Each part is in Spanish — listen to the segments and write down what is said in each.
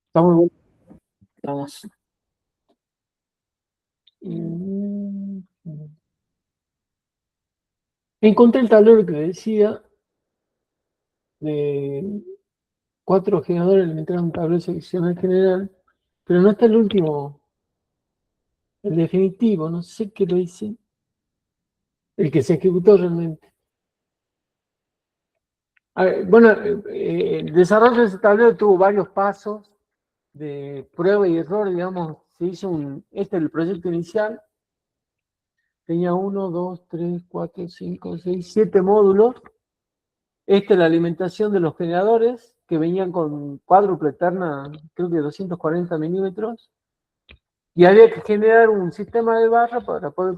Está muy bueno. Vamos. Mm, Encontré el tablero que decía de 4 generadores alimentados en un tablero seccional general, pero no está el último, el definitivo, no sé qué lo dice, el que se ejecutó realmente. Bueno, el desarrollo de ese tablero tuvo varios pasos de prueba y error, digamos. Se hizo este es el proyecto inicial, tenía 1, 2, 3, 4, 5, 6, 7 módulos. Esta es la alimentación de los generadores, que venían con cuádruple eterna, creo que 240 milímetros, y había que generar un sistema de barra para poder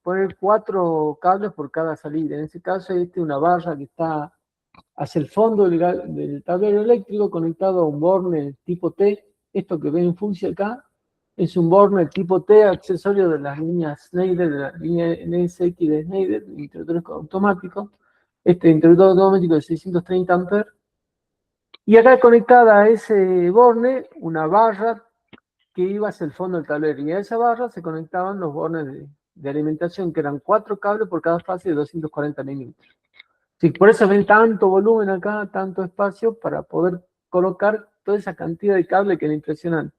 poner 4 cables por cada salida. En este caso, una barra que está hacia el fondo del tablero eléctrico, conectado a un borne tipo T. Esto que ven en función acá es un borne tipo T, accesorio de las líneas Schneider, de la línea NSX de Schneider, interruptores automáticos. Este interruptor automático de 630 amperes. Y acá conectada a ese borne, una barra que iba hacia el fondo del tablero. Y a esa barra se conectaban los bornes de alimentación, que eran 4 cables por cada fase de 240 milímetros. Sí, por eso ven tanto volumen acá, tanto espacio, para poder colocar toda esa cantidad de cable que es impresionante.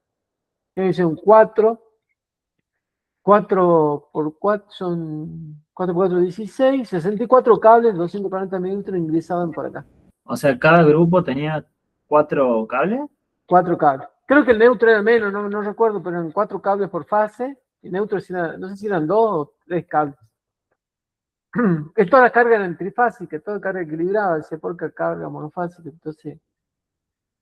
Son 4 por 4 son 4 por 4, 16, 64 cables, 240 milímetros ingresaban por acá. O sea, cada grupo tenía 4 cables. 4 cables. Creo que el neutro era menos, no recuerdo, pero eran 4 cables por fase. El neutro, no sé si eran 2 o 3 cables. Toda la carga era en trifásica, toda carga equilibrada, se porca carga monofásica. Entonces,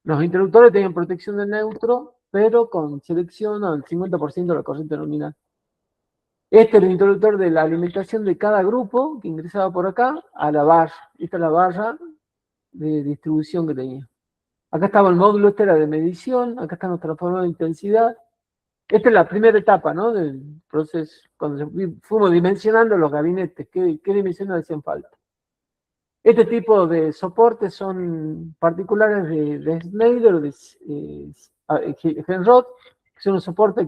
los interruptores tenían protección del neutro, pero con selección al 50% de la corriente nominal. Este es el interruptor de la alimentación de cada grupo que ingresaba por acá a la barra. Esta es la barra de distribución que tenía. Acá estaba el módulo, este era de medición, acá están los transformadores de intensidad. Esta es la primera etapa, ¿no?, del proceso, cuando fuimos dimensionando los gabinetes, qué dimensiones hacían falta. Este tipo de soportes son particulares de Schneider o de Henrod, que son un soporte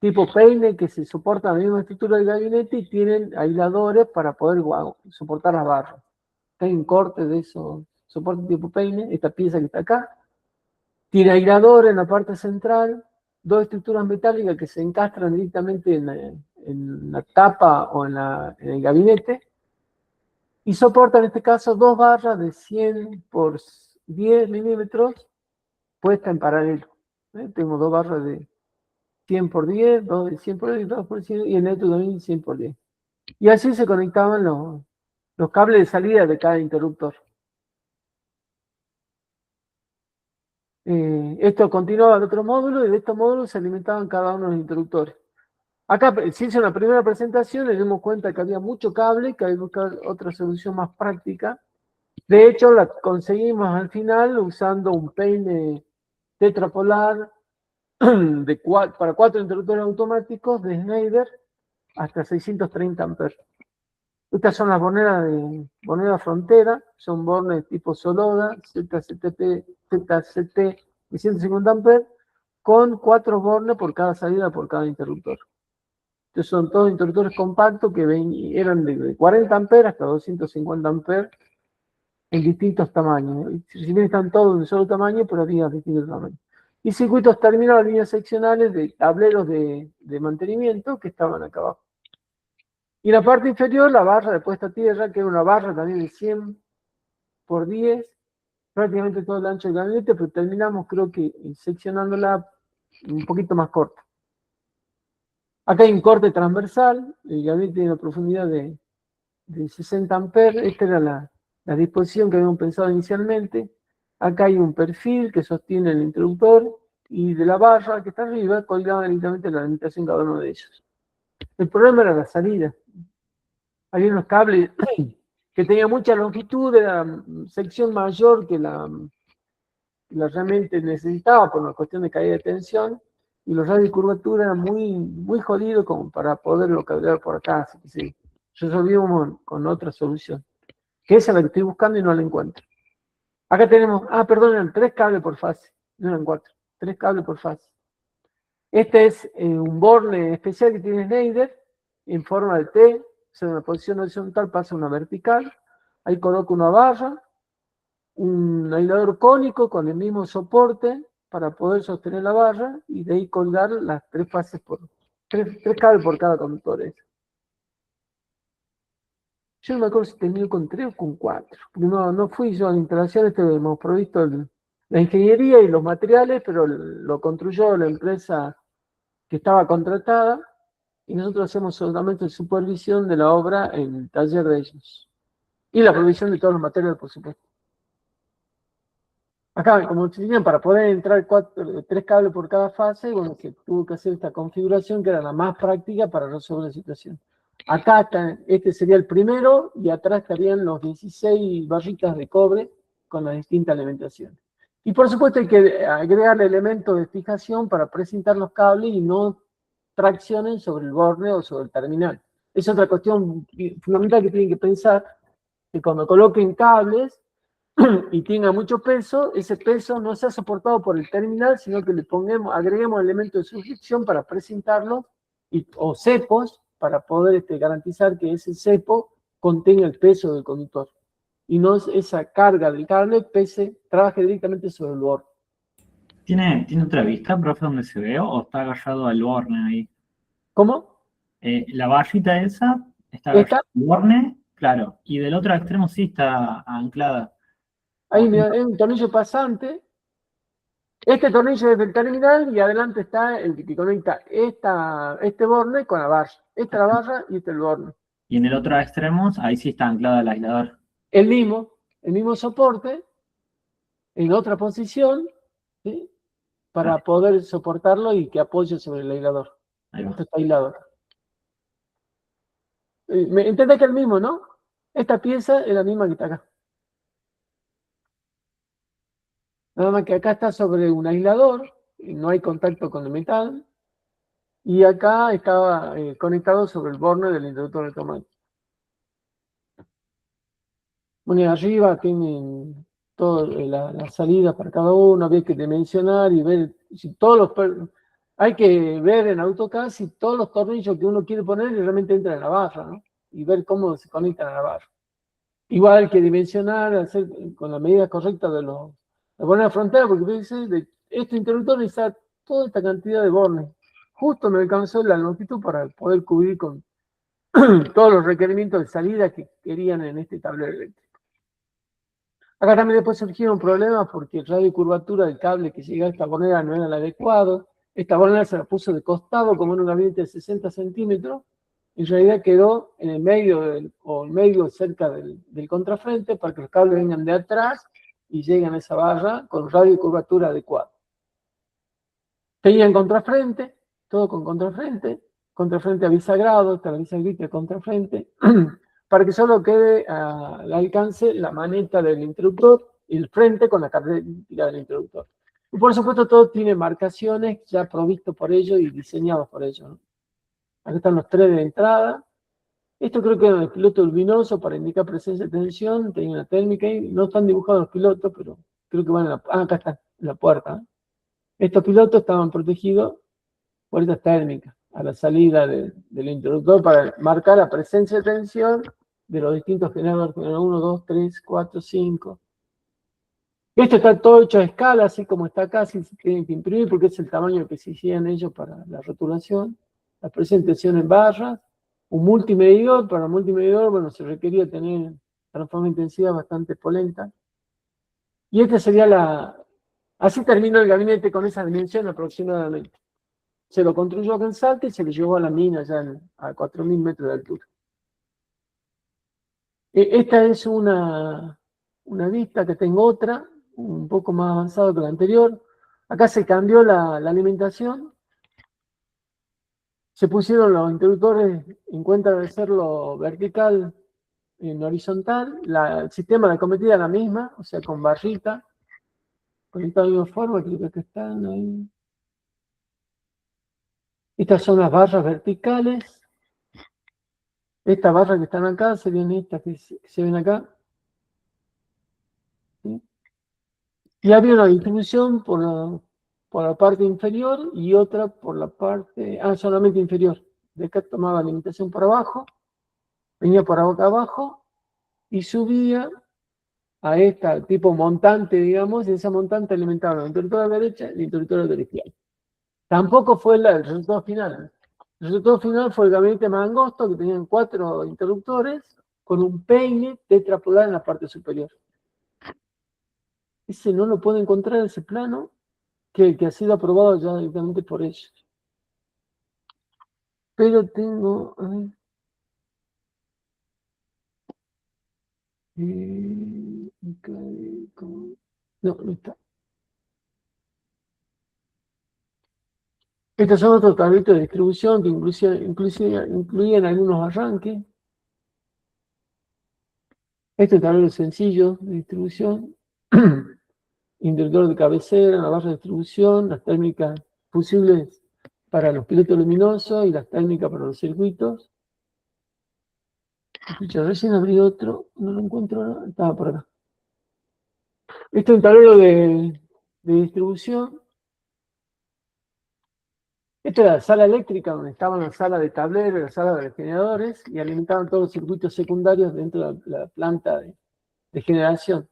tipo peine, que se soporta la misma estructura del gabinete y tienen aisladores para poder soportar las barras. Hay un corte de esos soportes tipo peine, esta pieza que está acá. Tiene aislador en la parte central, 2 estructuras metálicas que se encastran directamente en la tapa o en el gabinete, y soporta en este caso 2 barras de 100 por 10 milímetros puestas en paralelo. Tengo 2 barras de 100 por 10, 2 de 100 por 10, 2 por 100, y el neutro también 100 por 10. Y así se conectaban los cables de salida de cada interruptor. Esto continuaba en otro módulo, y de estos módulos se alimentaban cada uno de los interruptores. Acá se hizo una primera presentación, y nos dimos cuenta que había mucho cable, que había que buscar otra solución más práctica. De hecho, la conseguimos al final usando un peine tetrapolar para 4 interruptores automáticos de Schneider hasta 630 amperes. Estas son las borneras frontera, son bornes tipo Soloda, ZCT de 150 amperes, con 4 bornes por cada salida, por cada interruptor. Estos son todos interruptores compactos que eran de 40 amperes hasta 250 amperes en distintos tamaños. Si bien están todos de un solo tamaño, pero había distintos tamaños. Y circuitos terminados, líneas seccionales de tableros de mantenimiento que estaban acá abajo. Y en la parte inferior, la barra de puesta a tierra, que era una barra también de 100 por 10, prácticamente todo el ancho del gabinete, pero terminamos, creo que, seccionándola un poquito más corta. Acá hay un corte transversal, el gabinete tiene una profundidad de 60 amperes, esta era la disposición que habíamos pensado inicialmente. Acá hay un perfil que sostiene el interruptor, y de la barra que está arriba colgaba directamente la alimentación cada uno de ellos. El problema era la salida. Había unos cables que tenían mucha longitud, de la sección mayor que la realmente necesitaba por una cuestión de caída de tensión, y los radios de curvatura eran muy jodidos como para poderlo cablear por acá. Así que sí, resolvimos con otra solución, que esa es la que estoy buscando y no la encuentro. Acá tenemos, perdón, eran 3 cables por fase, no eran 4, 3 cables por fase. Este es un borne especial que tiene Schneider en forma de T, o sea, una posición horizontal pasa una vertical, ahí coloco una barra, un aislador cónico con el mismo soporte para poder sostener la barra y de ahí colgar las 3 fases por 3 cables por cada conductor. Yo no me acuerdo si tenía con 3 o con 4. No fui yo a la instalación, hemos provisto la ingeniería y los materiales, pero lo construyó la empresa que estaba contratada y nosotros hacemos solamente supervisión de la obra en el taller de ellos. Y la provisión de todos los materiales, por supuesto. Acá, como tenían para poder entrar 3 cables por cada fase, bueno, que tuvo que hacer esta configuración que era la más práctica para resolver la situación. Acá está, este sería el primero y atrás estarían los 16 barritas de cobre con las distintas alimentaciones. Y por supuesto hay que agregarle elementos de fijación para presentar los cables y no traccionen sobre el borne o sobre el terminal. Es otra cuestión fundamental que tienen que pensar, que cuando coloquen cables y tenga mucho peso, ese peso no sea soportado por el terminal, sino que le agreguemos elementos de sujeción para presentarlo, o cepos, para poder garantizar que ese cepo contenga el peso del conductor. Y no esa carga del cable trabaje directamente sobre el borde. ¿Tiene otra vista, profe, donde se ve o está agarrado al borne ahí? ¿Cómo? La barrita esa está agarrada al borne, claro, y del otro extremo sí está anclada. Ahí hay un tornillo pasante. Este tornillo es del terminal y adelante está el que conecta este borne con la barra. Esta es la barra y este es el borne. Y en el otro extremo, ahí sí está anclado el aislador. El mismo soporte, en otra posición, ¿sí? Para poder soportarlo y que apoye sobre el aislador. Esto está aislado. ¿Me entendés que es el mismo, no? Esta pieza es la misma que está acá. Nada más que acá está sobre un aislador, no hay contacto con el metal, y acá estaba conectado sobre el borne del interruptor automático. Bueno, y arriba tienen todas las salidas para cada uno, había que dimensionar y ver si hay que ver en AutoCAD si todos los tornillos que uno quiere poner realmente entran en la barra, ¿no? Y ver cómo se conectan a la barra. Igual hay que dimensionar, hacer con la medida correcta de poner la frontera, porque dice, este interruptor necesita toda esta cantidad de bornes. Justo me alcanzó la longitud para poder cubrir con todos los requerimientos de salida que querían en este tablero eléctrico. Acá también después surgieron problemas porque el radio de curvatura del cable que llega a esta bornera no era el adecuado. Esta bornera se la puso de costado, como en un gabinete de 60 centímetros. En realidad quedó en el medio cerca del contrafrente para que los cables vengan de atrás y lleguen a esa barra con radio de curvatura adecuado. Tenían contrafrente, todo con contrafrente a bisagrado, esta la bisagrita de contrafrente, para que solo quede al alcance la maneta del interruptor y el frente con la característica del interruptor. Y por supuesto todo tiene marcaciones ya provistos por ellos y diseñados por ellos, ¿no? Acá están los 3 de entrada. Esto creo que es el piloto luminoso para indicar presencia de tensión, tenía una térmica ahí, no están dibujados los pilotos, pero creo que van acá está, en la puerta. Estos pilotos estaban protegidos por estas térmicas a la salida del interruptor para marcar la presencia de tensión de los distintos generadores, 1, 2, 3, 4, 5. Esto está todo hecho a escala, así como está acá, si se tienen que imprimir, porque es el tamaño que se hicieron ellos para la rotulación. La presencia de tensión en barras, un multimedidor, para el multimedidor, bueno, se requería tener transforma de intensidad bastante polenta. Y esta sería así terminó el gabinete con esa dimensión aproximadamente. Se lo construyó acá en Salta y se lo llevó a la mina ya a 4.000 metros de altura. Esta es una vista, que tengo otra, un poco más avanzada que la anterior. Acá se cambió la alimentación. Se pusieron los interruptores en cuenta de hacerlo vertical en horizontal. El sistema de cometida es la misma, o sea, con barrita, conectado de la misma forma, creo que están ahí. Estas son las barras verticales. Estas barras que están acá serían estas que se ven acá. ¿Sí? Y había una distribución por la parte inferior y otra por la parte, solamente inferior. De acá tomaba alimentación por abajo, venía por boca abajo y subía a esta tipo montante, digamos, y esa montante alimentaba la interruptora derecha y la interruptora de la izquierda. Tampoco fue el resultado final. El resultado final fue el gabinete más angosto, que tenían 4 interruptores, con un peine tetrapolar en la parte superior. Ese no lo puedo encontrar, ese plano, que ha sido aprobado ya directamente por ellos. Pero tengo... no, no está. Estos son otros tablitos de distribución que incluían algunos arranques. Este tablero sencillo de distribución. Interruptor de cabecera, la barra de distribución, las técnicas fusibles para los pilotos luminosos y las técnicas para los circuitos. Escucha, recién abrí otro, no lo encuentro, estaba por acá. Este es un tablero de distribución. Esta era la sala eléctrica donde estaban la sala de tablero y la sala de generadores y alimentaban todos los circuitos secundarios dentro de la planta de generación.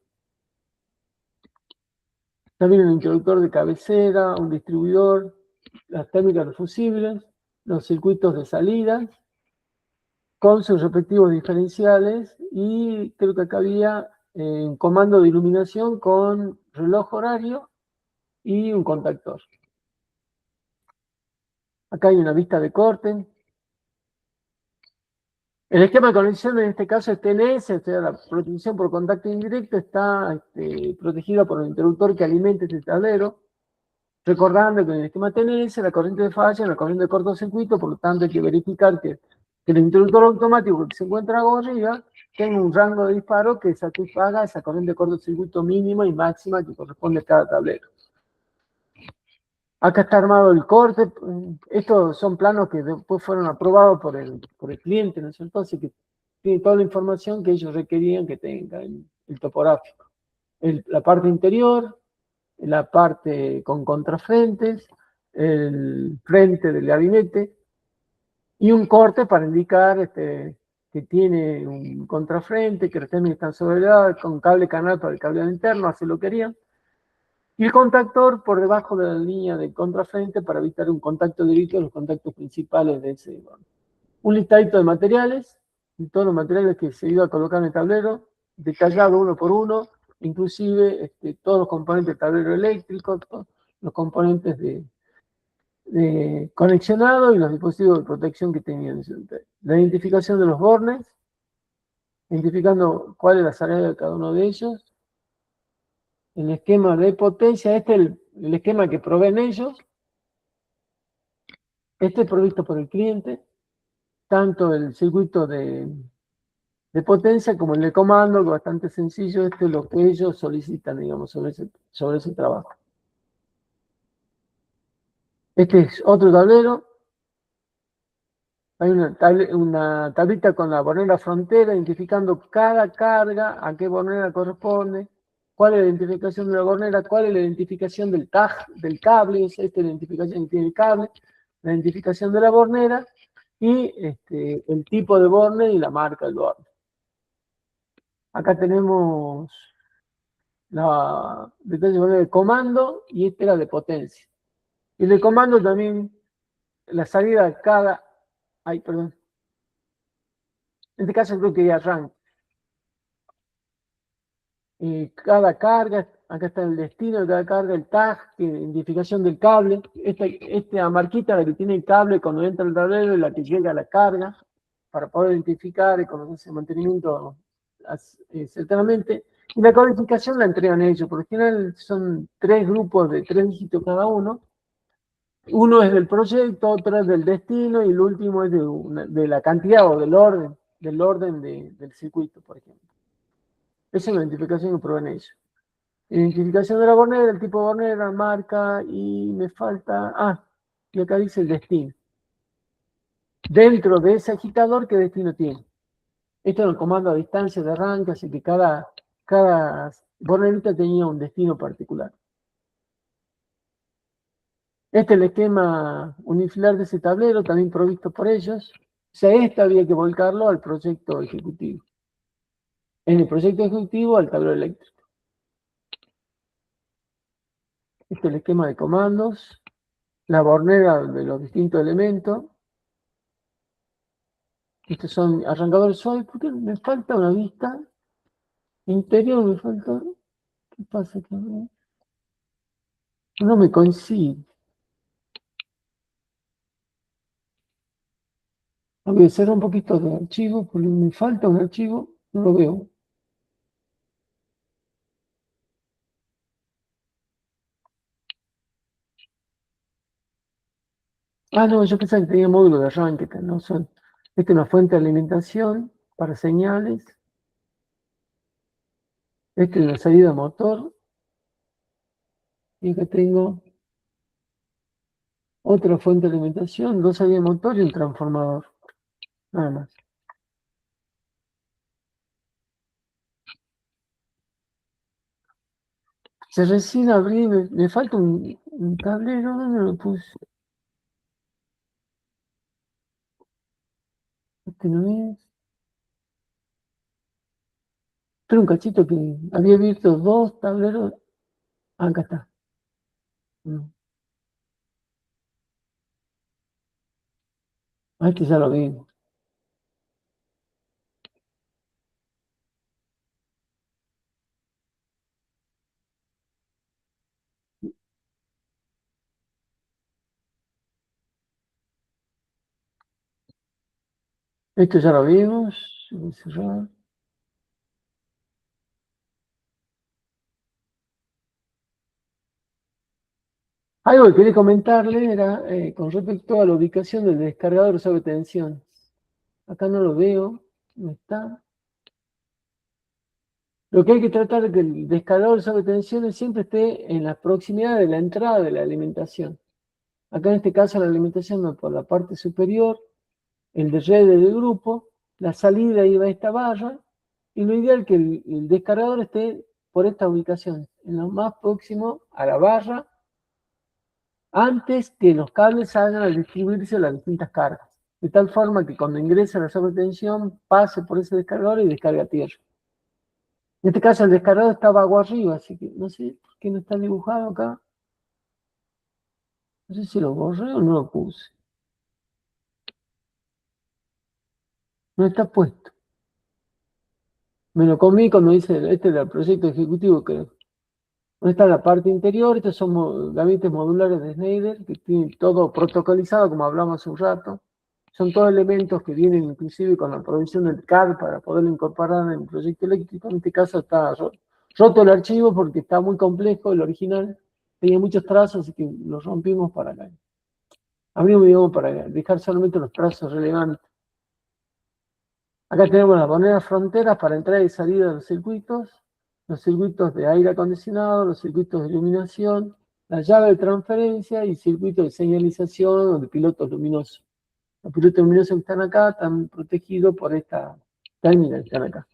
También un interruptor de cabecera, un distribuidor, las técnicas fusibles, los circuitos de salida, con sus respectivos diferenciales, y creo que acá había un comando de iluminación con reloj horario y un contactor. Acá hay una vista de corte. El esquema de conexión en este caso es TNS, o sea, la protección por contacto indirecto está protegida por el interruptor que alimenta este tablero. Recordando que en el esquema TNS la corriente de falla es la corriente de cortocircuito, por lo tanto hay que verificar que el interruptor automático que se encuentra arriba tenga un rango de disparo que satisfaga esa corriente de cortocircuito mínima y máxima que corresponde a cada tablero. Acá está armado el corte. Estos son planos que después fueron aprobados por el cliente, ¿no es cierto? Así que tiene toda la información que ellos requerían que tenga el topográfico. La parte interior, la parte con contrafrentes, el frente del gabinete y un corte para indicar que tiene un contrafrente, que los términos están sobre con cable canal para el cableado interno, así lo querían. Y el contactor por debajo de la línea de contrafrente para evitar un contacto directo de los contactos principales de ese. Un listadito de materiales, y todos los materiales que se iba a colocar en el tablero, detallado uno por uno, inclusive todos los componentes del tablero eléctrico, los componentes de conexionado y los dispositivos de protección que tenían. La identificación de los bornes, identificando cuál es la salida de cada uno de ellos. El esquema de potencia, este es el esquema que proveen ellos. Este es provisto por el cliente, tanto el circuito de potencia como el de comando, que es bastante sencillo. Esto es lo que ellos solicitan, digamos, sobre ese trabajo. Este es otro tablero. Hay una tablita con la bornera frontera, identificando cada carga, a qué bornera corresponde, cuál es la identificación de la bornera, cuál es la identificación del tag, del cable, esta es la identificación que tiene el cable, la identificación de la bornera y el tipo de borne y la marca del borne. Acá tenemos la detalle de comando y esta era de potencia. Y de comando también la salida de cada... Ay, perdón. En este caso creo que ya arranca. Cada carga, acá está el destino de cada carga, el tag, identificación del cable. Esta marquita la que tiene el cable cuando entra el tablero es la que llega a la carga, para poder identificar y conocer el mantenimiento cercanamente. Y la codificación la entregan ellos. Por lo general son 3 grupos de 3 dígitos cada uno. Uno es del proyecto, otro es del destino y el último es de la cantidad o del orden del circuito, por ejemplo. Esa es la identificación que proveen ellos. Identificación de la bornera, el tipo de bornera, marca, y me falta... y acá dice el destino. Dentro de ese agitador, ¿qué destino tiene? Esto es el comando a distancia de arranque, así que cada cada bornerita tenía un destino particular. Este es el esquema unifilar de ese tablero, también provisto por ellos. O sea, este había que volcarlo al proyecto ejecutivo. En el proyecto ejecutivo al tablero eléctrico. Este es el esquema de comandos, la bornera de los distintos elementos. Estos son arrancadores suaves, porque me falta una vista interior, me falta. ¿Qué pasa acá? No me coincide. Voy a cerrar un poquito de archivo, porque me falta un archivo, no lo veo. Ah, no, yo pensaba que tenía módulo de arranque, que no son. Esta es una fuente de alimentación para señales. Esta es una salida motor. Y acá tengo otra fuente de alimentación, dos salidas de motor y un transformador. Nada más. Se recién abrí, me falta un tablero, ¿dónde lo puse? Este no es. Pero un cachito que había abierto dos tableros. Ah, acá está. No. Ah, este ya lo vi. Esto ya lo vimos. Voy a cerrar. Algo que quería comentarle era con respecto a la ubicación del descargador sobre tensión. Acá no lo veo, no está. Lo que hay que tratar es que el descargador sobre tensiones siempre esté en la proximidad de la entrada de la alimentación. Acá en este caso la alimentación va por la parte superior, el de red del grupo, la salida iba a esta barra, y lo ideal es que el descargador esté por esta ubicación, en lo más próximo a la barra, antes que los cables salgan a distribuirse las distintas cargas, de tal forma que cuando ingrese la sobretensión pase por ese descargador y descarga a tierra. En este caso el descargador estaba agua arriba, así que no sé por qué no está dibujado acá. No sé si lo borré o no lo puse. No está puesto. Me lo comí cuando hice, este era el proyecto ejecutivo, creo. ¿Dónde está la parte interior? Estos son gabinetes modulares de Schneider, que tienen todo protocolizado, como hablamos hace un rato. Son todos elementos que vienen inclusive con la provisión del CAD para poderlo incorporar en el proyecto eléctrico. En este caso está roto el archivo porque está muy complejo, el original. Tenía muchos trazos, así que los rompimos para acá. Abrimos, digamos, para dejar solamente los trazos relevantes. Acá tenemos las boneras fronteras para entrada y salida de los circuitos de aire acondicionado, los circuitos de iluminación, la llave de transferencia y circuitos de señalización o de pilotos luminosos. Los pilotos luminosos que están acá están protegidos por esta terminal que están acá.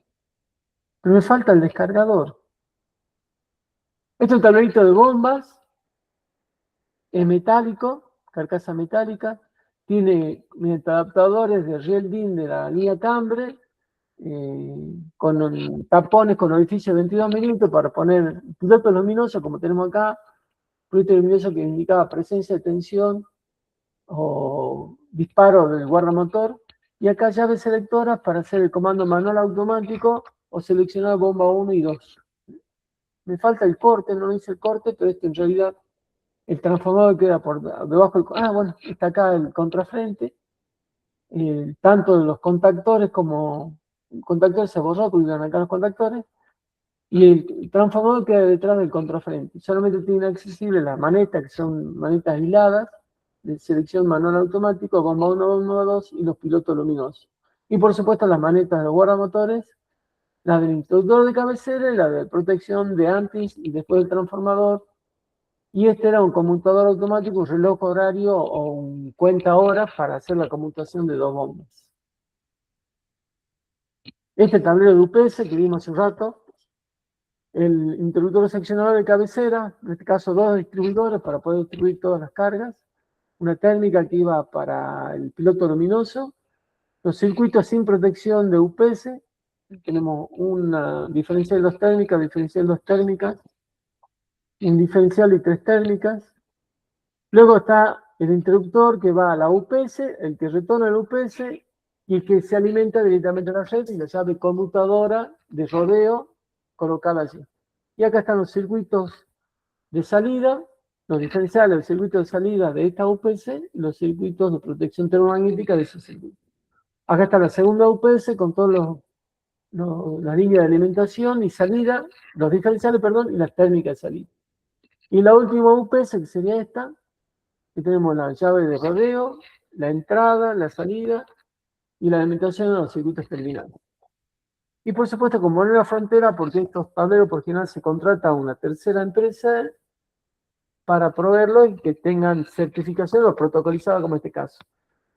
Pero me falta el descargador. Este es un tablerito de bombas, es metálico, carcasa metálica, tiene adaptadores de riel DIN de la línea Cambre, con tapones con orificio de 22 milímetros para poner pilotos luminosos, como tenemos acá, piloto luminoso que indicaba presencia de tensión o disparo del guardamotor, y acá llaves selectoras para hacer el comando manual automático o seleccionar bomba 1 y 2. Me falta el corte, no hice el corte, pero este en realidad el transformador queda por debajo del... Ah, bueno, está acá el contrafrente, tanto de los contactores como... El contactor se borró porque iban acá los contactores, y el transformador queda detrás del contrafrente. Solamente tiene accesible las manetas, que son manetas aisladas, de selección manual automático, bomba 1, bomba 2 y los pilotos luminosos. Y por supuesto las manetas de los guardamotores, la del instructor de cabecera y la de protección de antes y después del transformador. Y este era un conmutador automático, un reloj horario o un cuenta horas para hacer la conmutación de dos bombas. Este tablero de UPS que vimos hace un rato, el interruptor seccionador de cabecera, en este caso 2 distribuidores para poder distribuir todas las cargas, una térmica que iba para el piloto luminoso, los circuitos sin protección de UPS, tenemos una diferencial 2 térmicas, diferencial 2 térmicas, un diferencial y 3 térmicas. Luego está el interruptor que va a la UPS, el que retorna a la UPS y el que se alimenta directamente a la red y la llave conmutadora de rodeo colocada allí. Y acá están los circuitos de salida, los diferenciales del circuito de salida de esta UPS y los circuitos de protección termomagnética de ese circuito. Acá está la segunda UPS con todos las líneas de alimentación y salida, los diferenciales, perdón, y las térmicas de salida. Y la última UPS, que sería esta, que tenemos la llave de rodeo, la entrada, la salida y la alimentación de los circuitos terminales. Y por supuesto, como en la frontera, porque estos tableros por general se contrata a una tercera empresa para proveerlo y que tengan certificación o protocolizado como en este caso.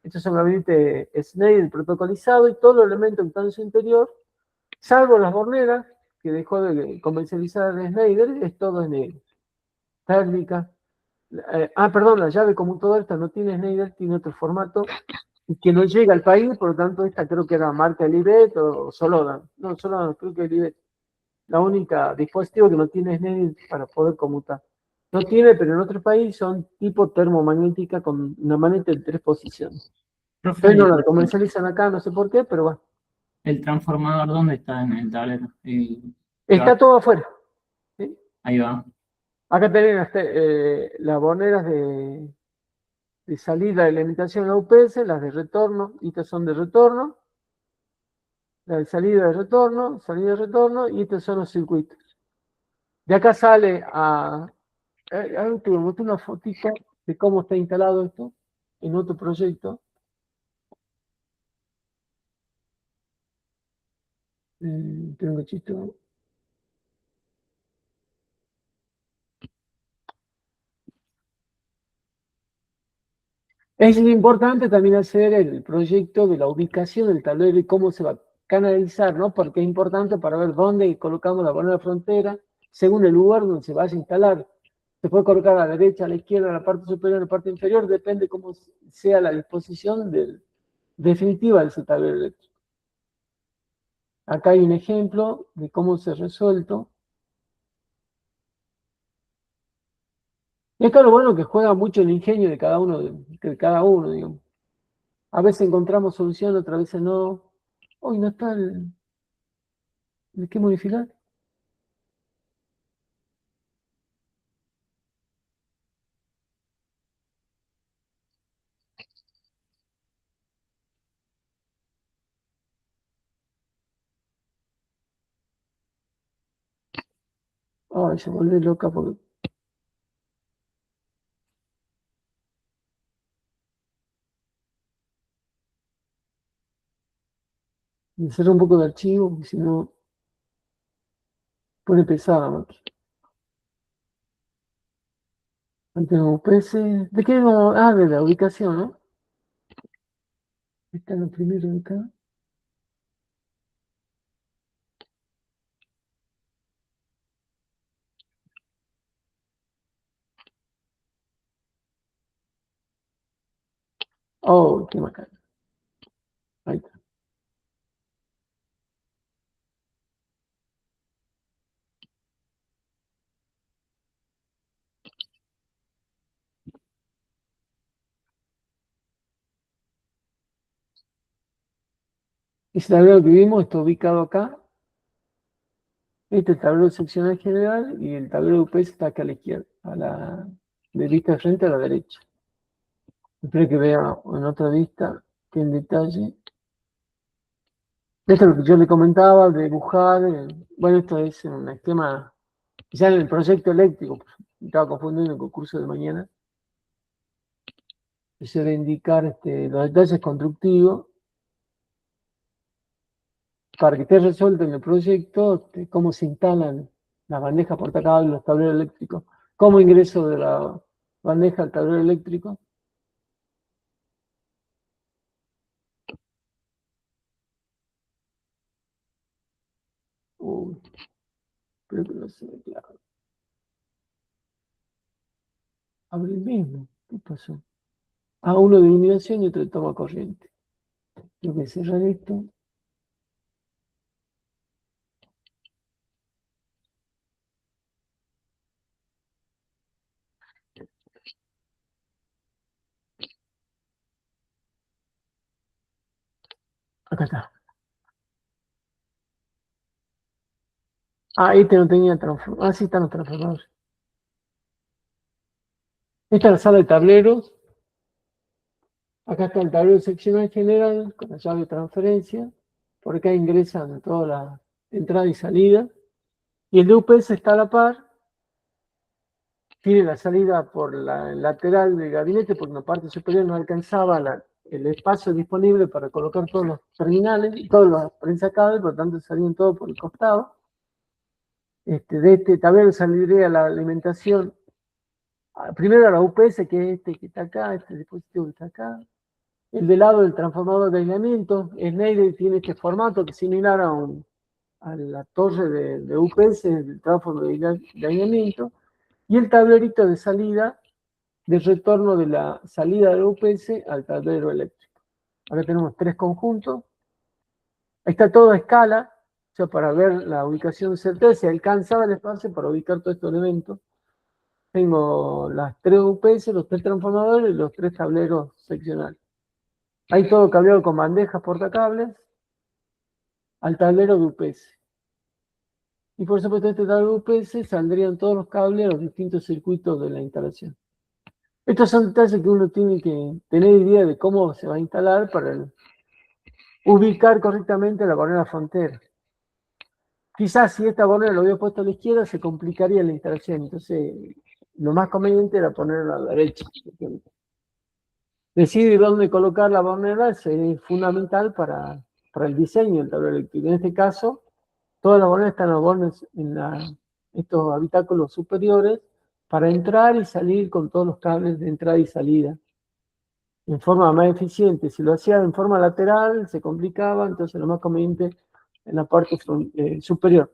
Estos son gabinetes Schneider protocolizado y todos los elementos que están en su interior, salvo las borneras, que dejó de comercializar Schneider, es todo Schneider. Térmica. Perdón, la llave conmutadora esta no tiene Schneider, tiene otro formato, y que no llega al país, por lo tanto esta creo que era marca Livet o Solodan. No, Solodan creo que es Livet. La única dispositivo que no tiene Schneider para poder conmutar. No tiene, pero en otros países son tipo termomagnética con una maneta en 3 posiciones. Profe, Pero no la comercializan acá, no sé por qué, pero bueno. ¿el transformador dónde está en el tablero? Está todo afuera. ¿Sí? Ahí va. Acá tenés las borneras de salida de alimentación a UPS, las de retorno, y estas son de retorno, la de salida de retorno, y estos son los circuitos. De acá sale a... te mostré una fotito de cómo está instalado esto en otro proyecto. Tengo chito. Es importante también hacer el proyecto de la ubicación del tablero y cómo se va a canalizar, ¿no? Porque es importante para ver dónde colocamos la bornera frontera, según el lugar donde se vaya a instalar. Se puede colocar a la derecha, a la izquierda, a la parte superior, a la parte inferior, depende cómo sea la disposición definitiva de ese tablero eléctrico. Acá hay un ejemplo de cómo se ha resuelto. Y es claro, bueno, que juega mucho el ingenio de cada uno, digamos. A veces encontramos solución, otras veces no. Hoy no está el esquema unifilar. Ay, se vuelve loca porque me cerró un poco de archivo, porque si no pone pesada, ¿no? Antes no UPS. ¿De qué no? De la ubicación, ¿no? Está lo primero de acá. Oh, qué macana. Ahí está. Ese tablero que vimos está ubicado acá. Este es el tablero seccional general y el tablero de UPS está acá a la izquierda, de vista de frente a la derecha. Espero que vea en otra vista que en detalle. Esto es lo que yo le comentaba, de dibujar. Bueno, esto es un esquema, ya en el proyecto eléctrico, estaba confundiendo con el curso de mañana. Eso de indicar los detalles constructivos para que esté resuelto en el proyecto cómo se instalan las bandejas portacables en los tableros eléctricos, cómo ingreso de la bandeja al tablero eléctrico. Uy. Pero que no se ve claro. Abrir mismo. ¿Qué pasó? Uno de iluminación y otro de toma corriente. Tengo que cerrar esto. Acá está. Este no tenía transformador. Sí están los transformadores. Esta es la sala de tableros. Acá está el tablero seccional general con la llave de transferencia. Por acá ingresan toda la entrada y salida. Y el de UPS está a la par. Tiene la salida por la lateral del gabinete porque en la parte superior no alcanzaba el espacio disponible para colocar todos los terminales, todos los prensacables, por lo tanto salían todos por el costado. De este tablero saldría la alimentación. Primero a la UPS, que es este que está acá, este dispositivo que está acá. El del lado del transformador de aislamiento. Schneider tiene este formato que es similar a la torre de UPS, el transformador de aislamiento. Y el tablerito de salida, de retorno de la salida de la UPS al tablero eléctrico. Ahora tenemos 3 conjuntos. Ahí está todo a escala, o sea, para ver la ubicación certera, si alcanzaba el espacio para ubicar todos estos elementos. Tengo las 3 UPS, los 3 transformadores y los 3 tableros seccionales. Hay todo cableado con bandejas portacables al tablero de UPS. Y por supuesto, este tablero de UPS saldrían todos los cables a los distintos circuitos de la instalación. Estos son detalles que uno tiene que tener idea de cómo se va a instalar para ubicar correctamente la bornera frontera. Quizás si esta bornera lo hubiera puesto a la izquierda, se complicaría la instalación. Entonces, lo más conveniente era ponerla a la derecha. Decidir dónde colocar la bornera es fundamental para el diseño del tablero eléctrico. En este caso, todas las borneras están en estos habitáculos superiores para entrar y salir con todos los cables de entrada y salida en forma más eficiente. Si lo hacía en forma lateral, se complicaba, entonces lo más conveniente en la parte superior.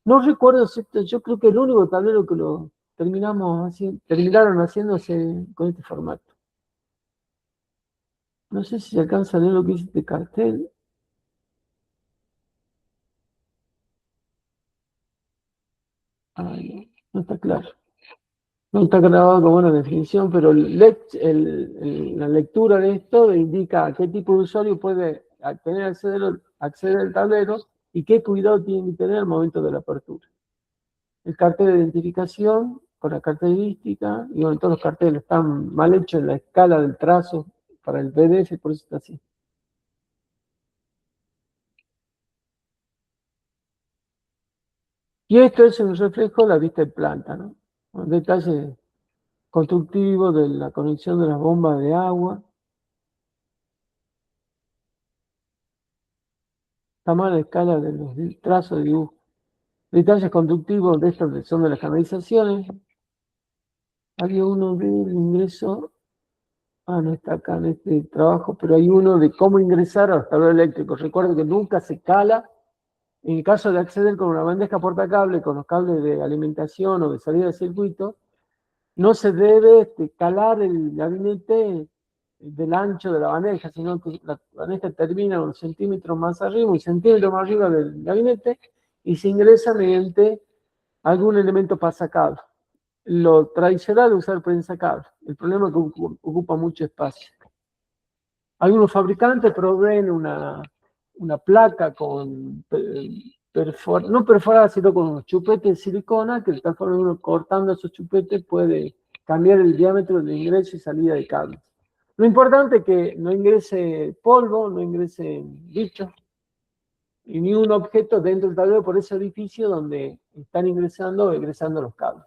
No recuerdo, yo creo que el único tablero que lo terminaron haciéndose con este formato. No sé si se alcanza a leer lo que dice este cartel. No está claro. No está grabado con buena definición, pero la lectura de esto indica a qué tipo de usuario puede acceder al tablero y qué cuidado tiene que tener al momento de la apertura. El cartel de identificación con la característica, y bueno, todos los carteles están mal hechos en la escala del trazo para el PDF, por eso está así. Y esto es un reflejo de la vista de planta, ¿no? Un detalle constructivo de la conexión de las bombas de agua. Está mal la escala de los trazos de dibujo. Detalles constructivos de estos que son de las canalizaciones. Había uno del ingreso. No está acá en este trabajo, pero hay uno de cómo ingresar a los tableros eléctricos. Recuerden que nunca se cala. En el caso de acceder con una bandeja portacable, con los cables de alimentación o de salida de circuito, no se debe calar el gabinete del ancho de la bandeja, sino que la bandeja termina unos centímetros más arriba, un centímetro más arriba del gabinete, y se ingresa mediante algún elemento pasacable. Lo tradicional es usar prensacable. El problema es que ocupa mucho espacio. Algunos fabricantes proveen una placa con no perforada, sino con unos chupetes de silicona, que de tal forma uno cortando esos chupetes puede cambiar el diámetro de ingreso y salida de cables. Lo importante es que no ingrese polvo, no ingrese bichos, y ni un objeto dentro del tablero por ese orificio donde están ingresando o egresando los cables.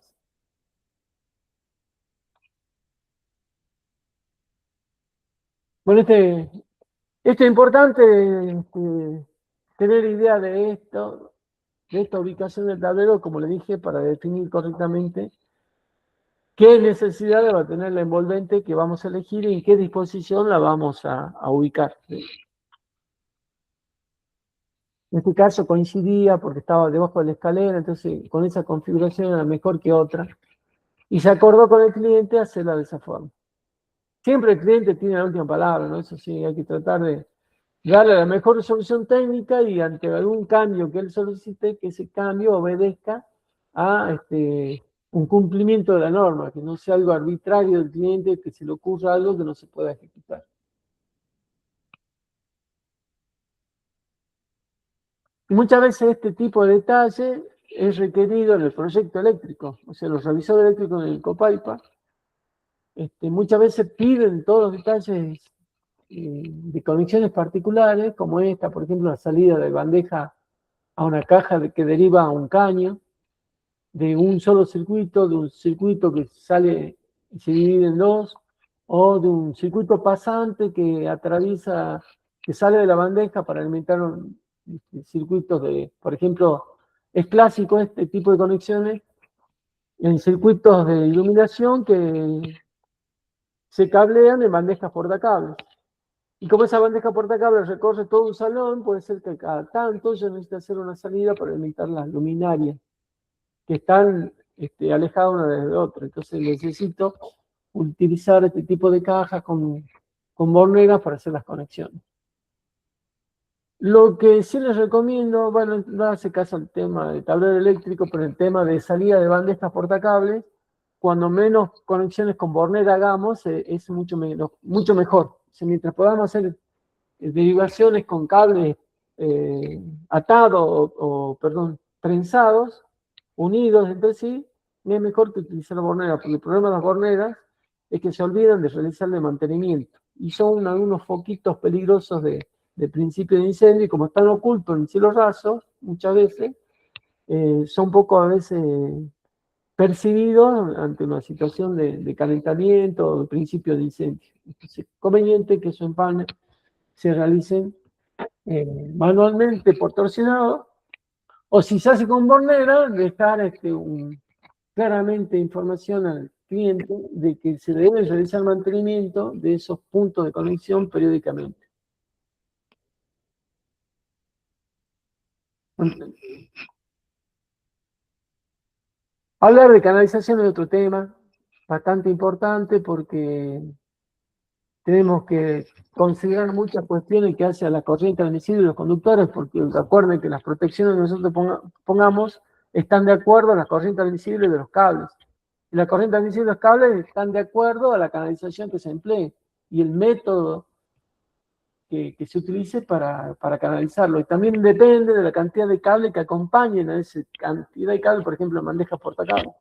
Bueno, esto es importante, tener idea de esto, de esta ubicación del tablero, como le dije, para definir correctamente qué necesidades va a tener la envolvente que vamos a elegir y en qué disposición la vamos a ubicar. En este caso coincidía porque estaba debajo de la escalera, entonces con esa configuración era mejor que otra. Y se acordó con el cliente hacerla de esa forma. Siempre el cliente tiene la última palabra, ¿no? Eso sí, hay que tratar de darle la mejor solución técnica y ante algún cambio que él solicite, que ese cambio obedezca a un cumplimiento de la norma, que no sea algo arbitrario del cliente, que se le ocurra algo que no se pueda ejecutar. Y muchas veces este tipo de detalle es requerido en el proyecto eléctrico, o sea, los revisores eléctricos en el Copaipa, muchas veces piden todos los detalles de conexiones particulares, como esta, por ejemplo, la salida de bandeja a una caja que deriva a un caño, de un solo circuito, de un circuito que sale y se divide en dos, o de un circuito pasante que atraviesa, que sale de la bandeja para alimentar circuitos de, por ejemplo, es clásico este tipo de conexiones en circuitos de iluminación que se cablean en bandejas portacables. Y como esa bandeja portacable recorre todo un salón, puede ser que cada tanto yo necesite hacer una salida para alimentar las luminarias que están alejadas una de otra. Entonces necesito utilizar este tipo de cajas con borneras para hacer las conexiones. Lo que sí les recomiendo, bueno, no hace caso al tema de tablero eléctrico, pero el tema de salida de bandejas portacables, cuando menos conexiones con bornera hagamos, es mucho mejor. O sea, mientras podamos hacer derivaciones con cables atados perdón, trenzados, unidos entre sí, es mejor que utilizar la bornera, porque el problema de las borneras es que se olvidan de realizarle mantenimiento y son algunos foquitos peligrosos de principio de incendio y como están ocultos en el cielo raso, muchas veces, son poco a veces percibidos ante una situación de calentamiento o de principio de incendio. Entonces, es conveniente que esos empanes se realicen manualmente por torsionado, o si se hace con bornera, dejar claramente información al cliente de que se debe realizar mantenimiento de esos puntos de conexión periódicamente. Hablar de canalización es otro tema bastante importante porque tenemos que considerar muchas cuestiones que hace a la corriente admisible de los conductores, porque recuerden que las protecciones que nosotros pongamos están de acuerdo a la corriente admisible de los cables. Y la corriente admisible de los cables están de acuerdo a la canalización que se emplee y el método que se utilice para canalizarlo. Y también depende de la cantidad de cable que acompañen a esa cantidad de cable, por ejemplo, en bandejas portacables.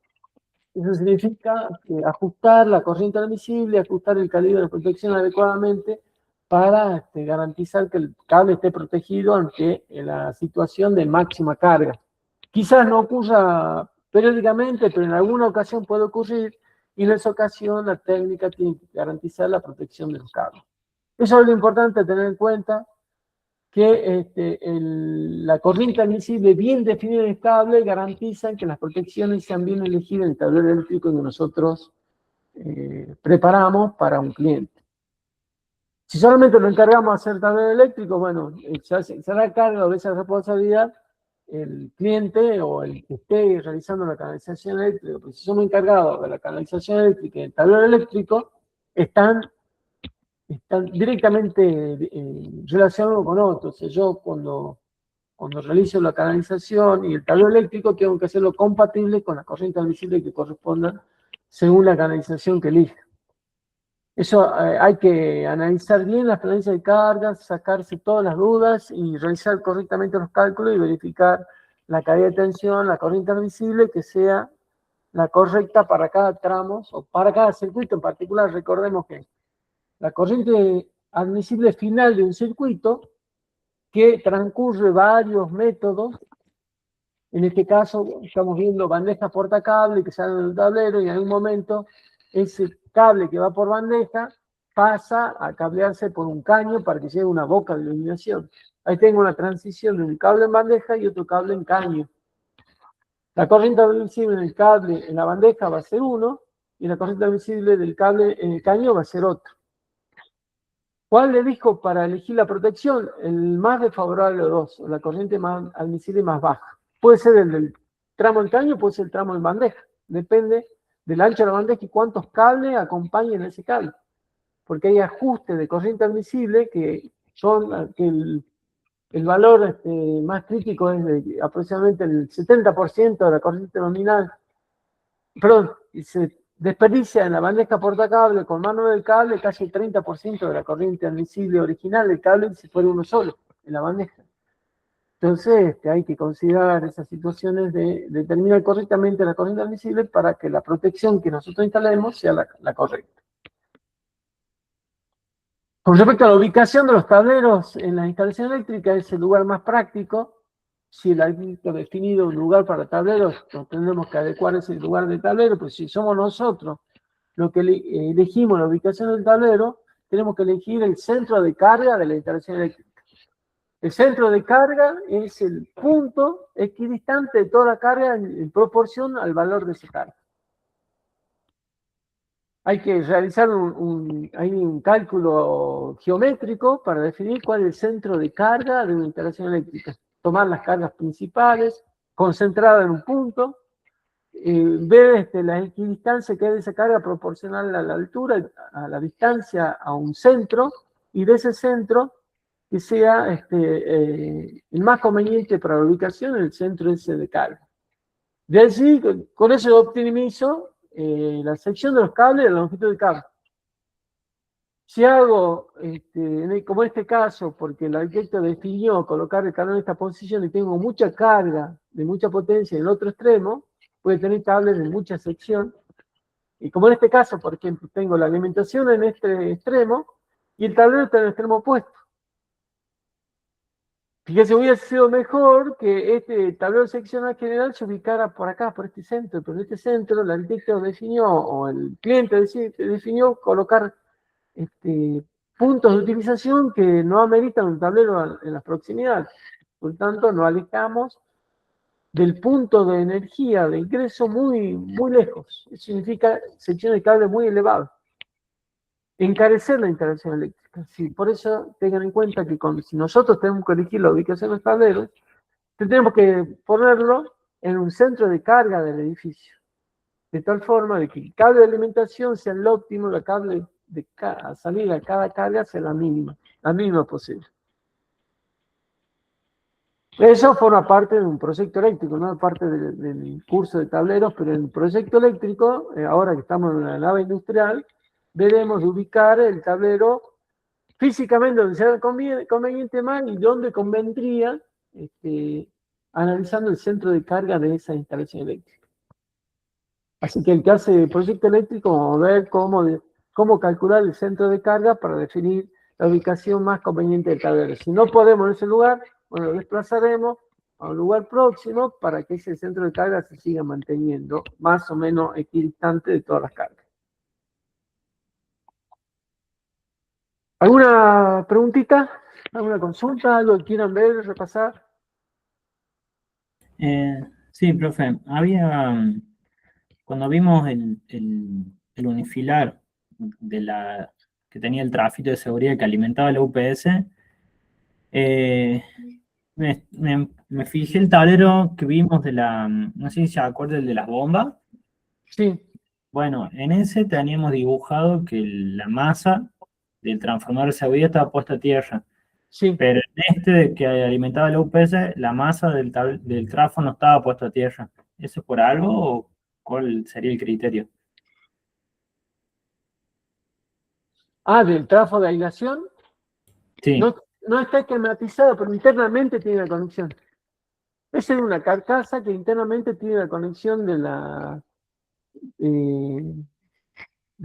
Eso significa ajustar la corriente admisible, ajustar el calibre de protección adecuadamente para garantizar que el cable esté protegido ante la situación de máxima carga. Quizás no ocurra periódicamente, pero en alguna ocasión puede ocurrir y en esa ocasión la técnica tiene que garantizar la protección de los cables. Eso es lo importante tener en cuenta, que la corriente admisible bien definida en el cable garantiza que las protecciones sean bien elegidas en el tablero eléctrico que nosotros preparamos para un cliente. Si solamente lo encargamos de hacer tablero eléctrico, bueno, se hará cargo de esa responsabilidad el cliente o el que esté realizando la canalización eléctrica, porque si somos encargados de la canalización eléctrica y el tablero eléctrico, están directamente relacionados con otros. O sea, yo cuando realizo la canalización y el tablero eléctrico, tengo que hacerlo compatible con la corriente admisible que corresponda según la canalización que elija. Eso hay que analizar bien las planillas de cargas, sacarse todas las dudas y realizar correctamente los cálculos y verificar la caída de tensión, la corriente admisible, que sea la correcta para cada tramo o para cada circuito en particular. Recordemos que la corriente admisible final de un circuito que transcurre varios métodos. En este caso estamos viendo bandejas portacable que salen del tablero y en algún momento ese cable que va por bandeja pasa a cablearse por un caño para que llegue a una boca de iluminación. Ahí tengo una transición de un cable en bandeja y otro cable en caño. La corriente admisible en el cable en la bandeja va a ser 1 y la corriente admisible del cable en el caño va a ser otro. ¿Cuál elijo para elegir la protección? El más desfavorable de los dos, la corriente más admisible y más baja. Puede ser el del tramo del caño, puede ser el tramo en bandeja. Depende del ancho de la bandeja y cuántos cables acompañen ese cable. Porque hay ajustes de corriente admisible que son que el valor más crítico es de aproximadamente el 70% de la corriente nominal. Perdón, y se desperdicia en la bandeja portacable con mano del cable casi el 30% de la corriente admisible original del cable si fuera uno solo en la bandeja. Entonces hay que considerar esas situaciones de determinar correctamente la corriente admisible para que la protección que nosotros instalemos sea la correcta. Con respecto a la ubicación de los tableros en la instalación eléctrica, es el lugar más práctico. Si el arquitecto ha definido un lugar para tableros, nos tendremos que adecuar ese lugar de tablero, pero si somos nosotros los que elegimos la ubicación del tablero, tenemos que elegir el centro de carga de la instalación eléctrica. El centro de carga es el punto equidistante de toda la carga en proporción al valor de esa carga. Hay que realizar un cálculo geométrico para definir cuál es el centro de carga de una instalación eléctrica. Tomar las cargas principales, concentradas en un punto, ver la equidistancia que hay de esa carga proporcional a la altura, a la distancia a un centro, y de ese centro que sea el más conveniente para la ubicación, el centro ese de carga. De allí, con eso optimizo la sección de los cables y la longitud del cable. Si hago, como en este caso, porque el arquitecto definió colocar el cable en esta posición y tengo mucha carga de mucha potencia en el otro extremo, puede tener cables de mucha sección. Y como en este caso, por ejemplo, tengo la alimentación en este extremo y el tablero está en el extremo opuesto. Fíjese, hubiera sido mejor que este tablero seccional general se ubicara por acá, por este centro, pero en este centro el arquitecto definió, o el cliente definió colocar puntos de utilización que no ameritan un tablero en las proximidades. Por tanto, nos alejamos del punto de energía de ingreso muy, muy lejos. Eso significa sección de cable muy elevada. Encarecer la instalación eléctrica. Sí, por eso tengan en cuenta que si nosotros tenemos que elegir la ubicación de los tableros, tenemos que ponerlo en un centro de carga del edificio. De tal forma de que el cable de alimentación sea el óptimo, la cable de salida a cada carga sea la mínima posible. Eso forma parte de un proyecto eléctrico, no parte del curso de tableros, pero en el proyecto eléctrico, ahora que estamos en la nave industrial, debemos de ubicar el tablero físicamente donde sea conveniente más y donde convendría, analizando el centro de carga de esa instalación eléctrica. Así que el que hace proyecto eléctrico, vamos a ver cómo calcular el centro de carga para definir la ubicación más conveniente del tablero. Si no podemos en ese lugar, bueno, lo desplazaremos a un lugar próximo para que ese centro de carga se siga manteniendo más o menos equidistante de todas las cargas. ¿Alguna preguntita? ¿Alguna consulta? ¿Algo que quieran ver, repasar? Sí, profe. Cuando vimos el unifilar que tenía el trafito de seguridad que alimentaba la UPS, me fijé el tablero que vimos no sé si se acuerda, el de las bombas. Sí. Bueno, en ese teníamos dibujado que la masa del transformador de seguridad estaba puesta a tierra. Sí. Pero en este que alimentaba la UPS, la masa del trafo no estaba puesta a tierra. ¿Eso es por algo o cuál sería el criterio? ¿Del trafo de aislación? Sí. No está esquematizado, pero internamente tiene la conexión. Es en una carcasa que internamente tiene la conexión de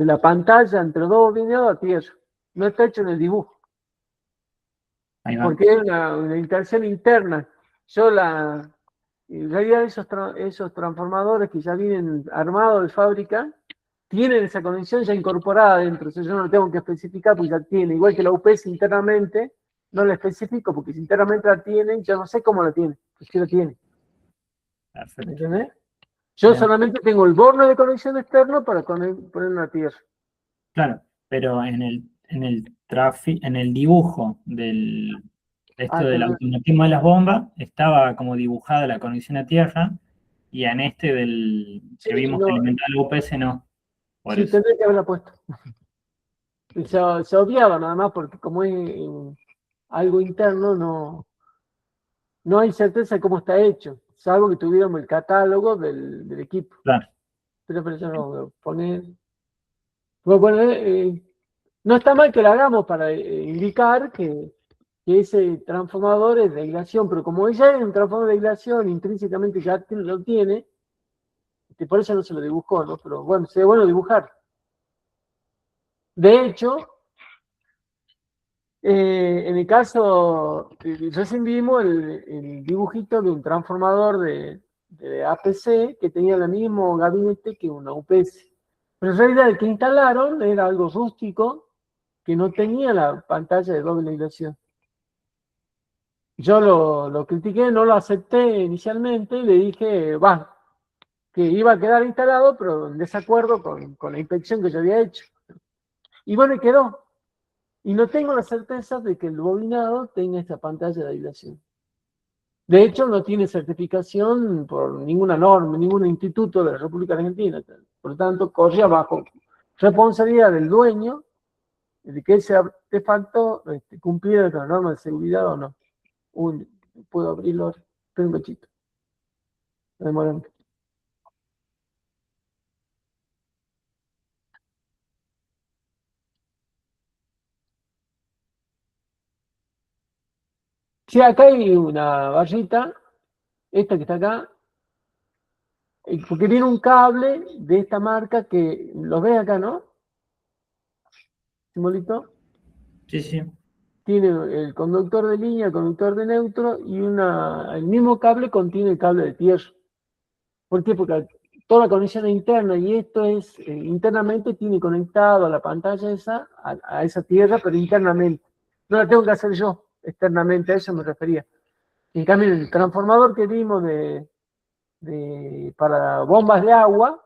la pantalla entre dos bobinados a tierra. No está hecho en el dibujo. Porque es una interacción interna. En realidad esos transformadores que ya vienen armados de fábrica, tienen esa conexión ya incorporada dentro. O sea, yo no lo tengo que especificar porque ya tiene. Igual que la UPS internamente, no la especifico porque si internamente la tienen, yo no sé cómo la tienen. Pues que la tiene. Perfecto. ¿Entendés? Yo solamente tengo el borne de conexión externo para poner una tierra. Claro, pero en en el dibujo Ah, del automatismo de las bombas, estaba como dibujada la conexión a tierra, y en este sí, que vimos que no, alimentaba el UPS no, por sí, eso. tendría que haberla puesto. Se obviaba nada más porque como es algo interno, no hay certeza de cómo está hecho, salvo que tuviéramos el catálogo del equipo. Claro, Pero eso no voy a poner. Bueno, no está mal que lo hagamos para indicar que ese transformador es de aislación, pero como ella es un transformador de aislación, intrínsecamente ya lo tiene, por eso no se lo dibujó, ¿no? Pero bueno, sería bueno dibujar. De hecho, en el caso, recién vimos el dibujito de un transformador de APC que tenía el mismo gabinete que una UPS. Pero en realidad el que instalaron era algo rústico que no tenía la pantalla de doble aislación. Yo lo critiqué, no lo acepté inicialmente y le dije, va, que iba a quedar instalado, pero en desacuerdo con la inspección que yo había hecho. Y bueno, quedó. Y no tengo la certeza de que el bobinado tenga esta pantalla de aislación. De hecho, no tiene certificación por ninguna norma, ningún instituto de la República Argentina. Por lo tanto, corría bajo responsabilidad del dueño de que ese artefacto cumpliera con la norma de seguridad o no. Uy, puedo abrirlo ahora. Espera un cachito. Demorando. Sí, acá hay una barrita, esta que está acá, porque tiene un cable de esta marca que lo ves acá, ¿no? Simbolito. sí, sí, Tiene el conductor de línea, el conductor de neutro y el mismo cable contiene el cable de tierra. ¿Por qué? Porque toda la conexión es interna y esto es internamente tiene conectado a la pantalla esa, a esa tierra, pero internamente. No la tengo que hacer yo externamente, a eso me refería. En cambio, el transformador que vimos para bombas de agua,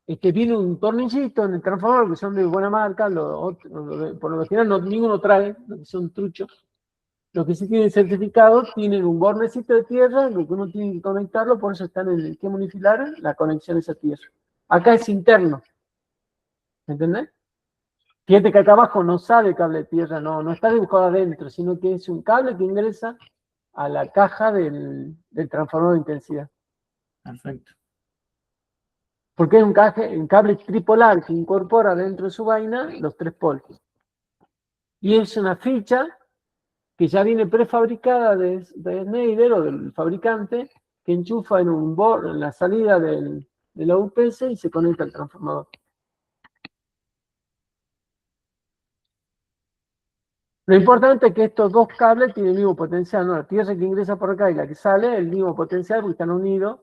viene un tornillito en el transformador que son de buena marca, por lo general ninguno trae, que son truchos. Los que sí tienen certificado tienen un bornecito de tierra, lo que uno tiene que conectarlo, por eso está en el esquema unifilar, la conexión a esa tierra. Acá es interno, ¿entendés? Fíjate que acá abajo no sale cable de tierra, no está dibujado adentro, sino que es un cable que ingresa a la caja del transformador de intensidad. perfecto. Porque es un cable tripolar que incorpora dentro de su vaina los 3 polos. Y es una ficha que ya viene prefabricada de Schneider o del fabricante, que enchufa en la salida de la UPS y se conecta al transformador. Lo importante es que estos dos cables tienen el mismo potencial, ¿no? La tierra que ingresa por acá y la que sale, el mismo potencial porque están unidos.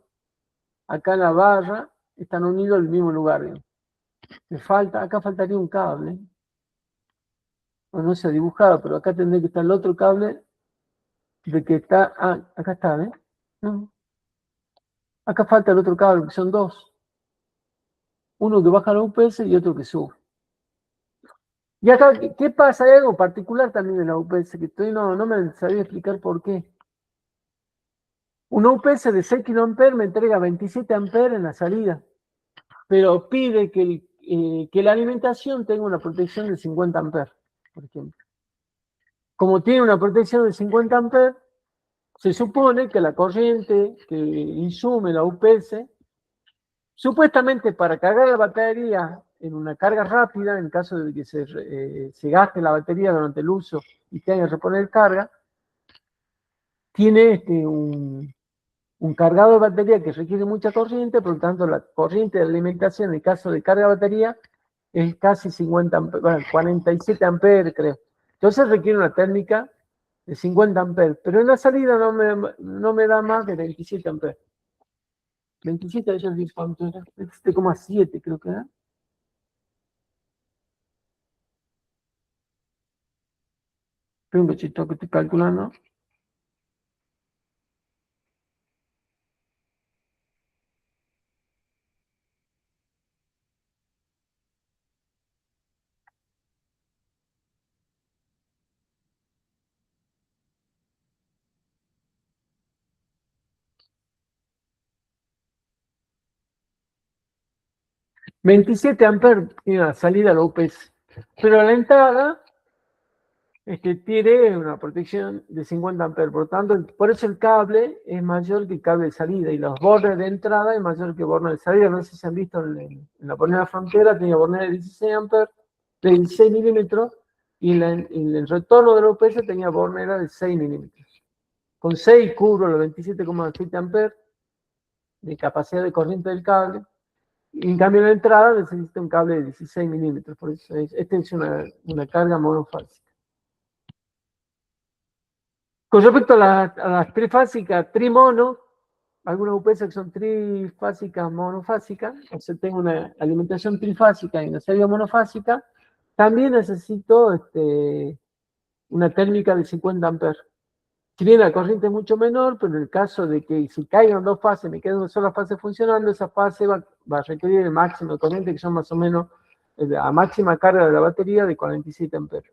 Acá en la barra están unidos en el mismo lugar. ¿No? Acá faltaría un cable. Bueno, no se ha dibujado, pero acá tendría que estar el otro cable de que está. Ah, acá está, ¿ves? No. Acá falta el otro cable, que son dos. Uno que baja la UPS y otro que sube. Y acá, ¿qué pasa? Hay algo particular también en la UPS, que no me sabía explicar por qué. Una UPS de 6 kA me entrega 27 amperes en la salida, pero pide que la alimentación tenga una protección de 50 amperes, por ejemplo. Como tiene una protección de 50 amperes, se supone que la corriente que insume la UPS, supuestamente para cargar la batería en una carga rápida, en caso de que se gaste la batería durante el uso y tenga que reponer carga, tiene un cargado de batería que requiere mucha corriente, por lo tanto la corriente de alimentación en caso de carga de batería es casi 50 amperes, bueno, 47 amperes creo. Entonces requiere una técnica de 50 amperes, pero en la salida no me da más de 27 amperes. 27 de ellos, ¿cuánto era? 7,7 creo que era. Espera un cachito que estoy calculando. 27 amperes tiene la salida de la UPS, pero la entrada tiene una protección de 50 amperes, por lo tanto, por eso el cable es mayor que el cable de salida, y los bornes de entrada es mayor que el borne de salida. No sé si han visto en la bornera frontera, tenía borne de 16 amperes, de 16 milímetros, y en el retorno de la UPS tenía bornera de 6 milímetros. Con 6 cubro los 27,7 amperes de capacidad de corriente del cable, y en cambio en la entrada necesita un cable de 16 milímetros, por eso esta es una carga monofásica. Con respecto a las trifásicas trimono, algunas UPS que son trifásicas monofásicas, o sea, tengo una alimentación trifásica y una salida monofásica, también necesito una térmica de 50 amperes. Si bien la corriente es mucho menor, pero en el caso de que si caigan dos fases, me quede una sola fase funcionando, esa fase va a requerir el máximo de corriente, que son más o menos la máxima carga de la batería de 47 amperes.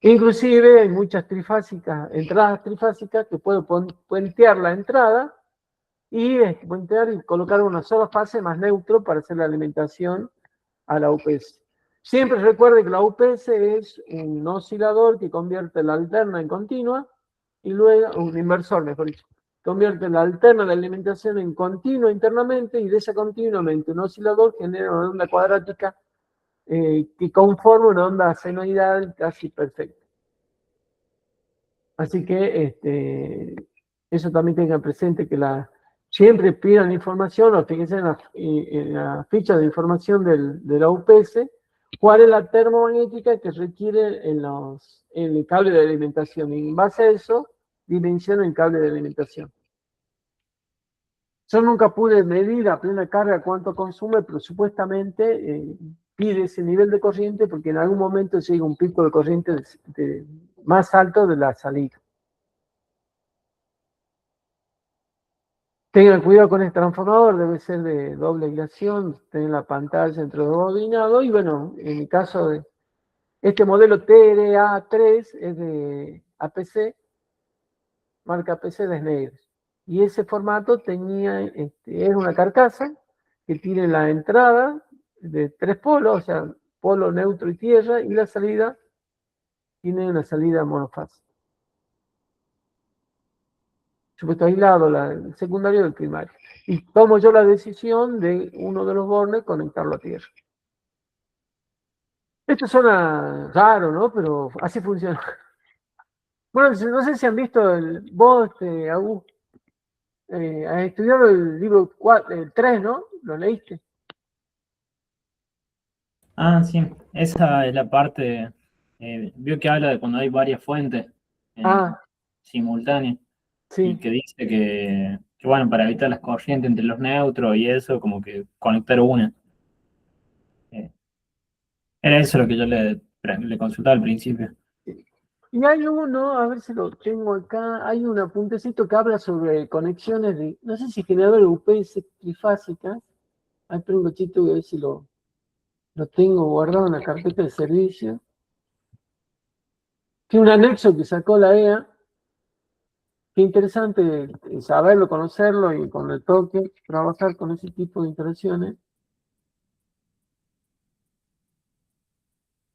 Inclusive hay muchas trifásicas, entradas trifásicas, que puedo puentear la entrada y puentear y colocar una sola fase más neutro para hacer la alimentación a la UPS. Siempre recuerde que la UPS es un oscilador que convierte la alterna en continua, y luego, un inversor, mejor dicho, convierte la alterna de alimentación en continua internamente, y de esa continuamente un oscilador genera una onda cuadrática que conforma una onda senoidal casi perfecta. Así que eso también tengan presente, que siempre pidan información, o fíjense en la ficha de información de la UPS, cuál es la termomagnética que requiere en el cable de alimentación, y en base a eso dimensionan el cable de alimentación. Yo nunca pude medir a plena carga cuánto consume, pero supuestamente pide ese nivel de corriente porque en algún momento llega un pico de corriente más alto de la salida. Tengan cuidado con este transformador, debe ser de doble aislación, tener la pantalla entre los bobinados, y bueno, en el caso de este modelo TRA3 es de APC, marca APC de Schneider. Y ese formato es una carcasa que tiene la entrada de 3 polos, o sea, polo, neutro y tierra, y la salida tiene una salida monofásica. Supuesto aislado, el secundario del primario. Y tomo yo la decisión de uno de los bornes conectarlo a tierra. Esto suena raro, ¿no? Pero así funciona. Bueno, no sé si han visto vos, Augusto, has estudiado el libro 4, el 3, ¿no? ¿Lo leíste? Ah, sí, esa es la parte, vio que habla de cuando hay varias fuentes Ah, simultáneas, y sí. que dice que, bueno, para evitar las corrientes entre los neutros y eso, como que conectar una. Eh, Era eso lo que yo le consultaba al principio. Y hay uno, a ver si lo tengo acá, hay un apuntecito que habla sobre conexiones de, no sé si generadores UPS trifásicas. Ahí tengo un cachito, voy a ver si lo tengo guardado en la carpeta de servicio. Tiene un anexo que sacó la EA. Qué interesante saberlo, conocerlo, y con el toque trabajar con ese tipo de interacciones.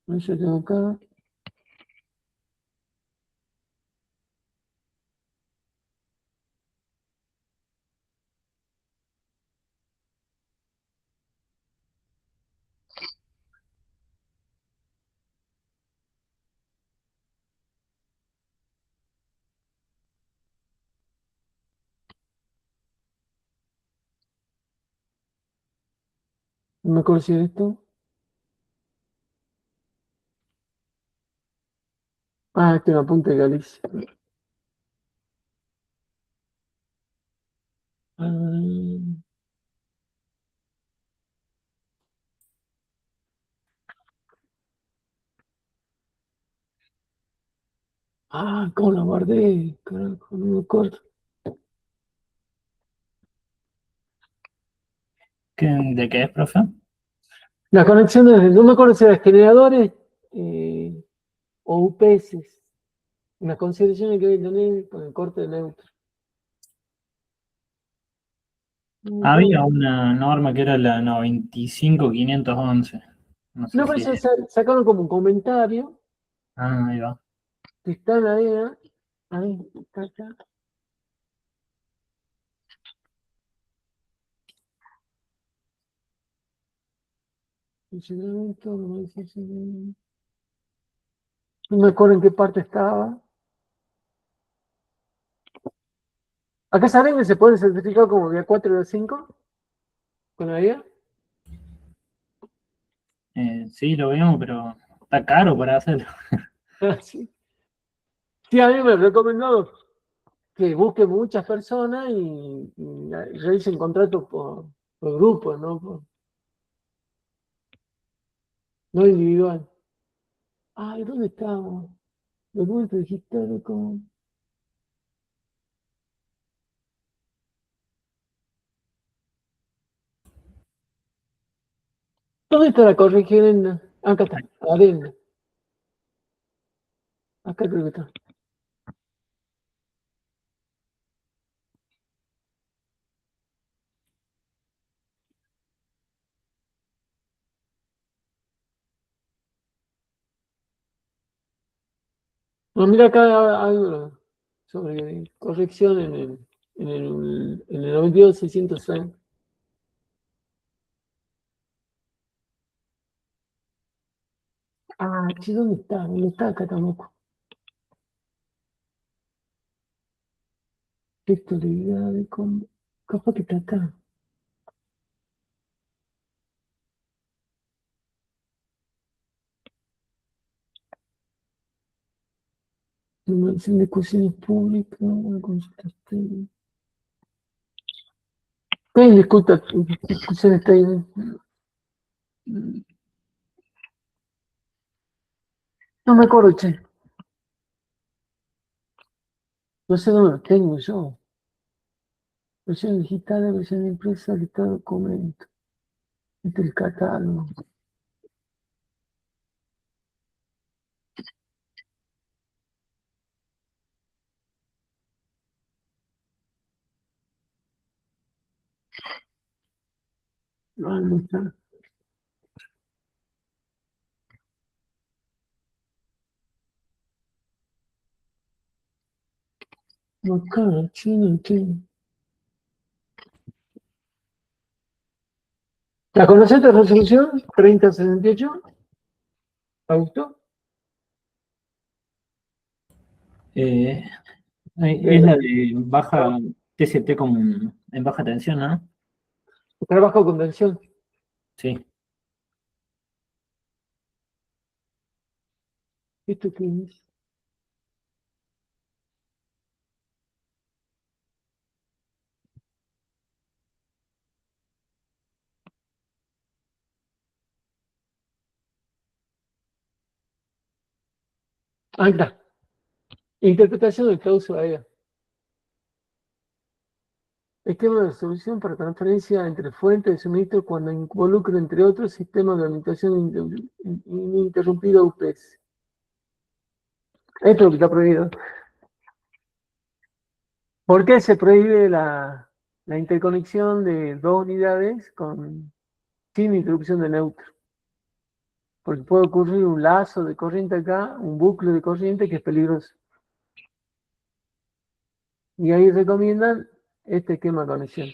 Eso tengo acá. No me acuerdo si es esto. Ah, este es un apunte de Galicia. ¿Cómo lo guardé? Carajo, no me acuerdo. ¿De qué es, profe? Las conexiones, no me acuerdo si eran generadores o UPS. Las consideraciones que hay que tener con el corte de neutro. Había una norma que era la 95.511. No sé No, pero si eso es. sacaron como un comentario Ah, ahí va. que están ahí, ¿eh? Ahí, está acá. Funcionamiento, no me acuerdo en qué parte estaba. Acá saben que se puede certificar como día 4 y día 5 con la IA. Sí, lo vemos, pero está caro para hacerlo. Sí. Sí, a mí me han recomendado que busque muchas personas y realicen contratos por grupo, ¿no? No individual. Ay, ¿dónde estaba? Documento digital con... ¿Dónde está la corrigienda? Acá está, adenda. Acá creo que está. No, mira acá hay una sobre corrección en el 92.606. Ah, che, ¿dónde está? ¿Dónde está acá tampoco? Textualidad de cómo. Capaz que está acá. Numeración de cuestiones públicas, consultas técnicas. ¿Qué discusiones técnicas? No me acuerdo, che. No sé dónde lo tengo yo. Versión digital, versión impresa, listado de documentos. Este es el catálogo. No, no está. No, acá, che, no entiendo. ¿La conociste la resolución? 3078. ¿Te gustó? Eh, es la de baja TCT en baja tensión, ¿no? Trabajo convención. Sí. ¿Esto qué es? Ahí está. Interpretación del cláusula EA. Esquema de resolución para transferencia entre fuentes de suministro cuando involucra, entre otros, sistemas de alimentación ininterrumpida UPS. Esto es lo que está prohibido. ¿Por qué se prohíbe la interconexión de dos unidades sin interrupción de neutro? Porque puede ocurrir un lazo de corriente acá, un bucle de corriente que es peligroso. Y ahí recomiendan este esquema de conexión.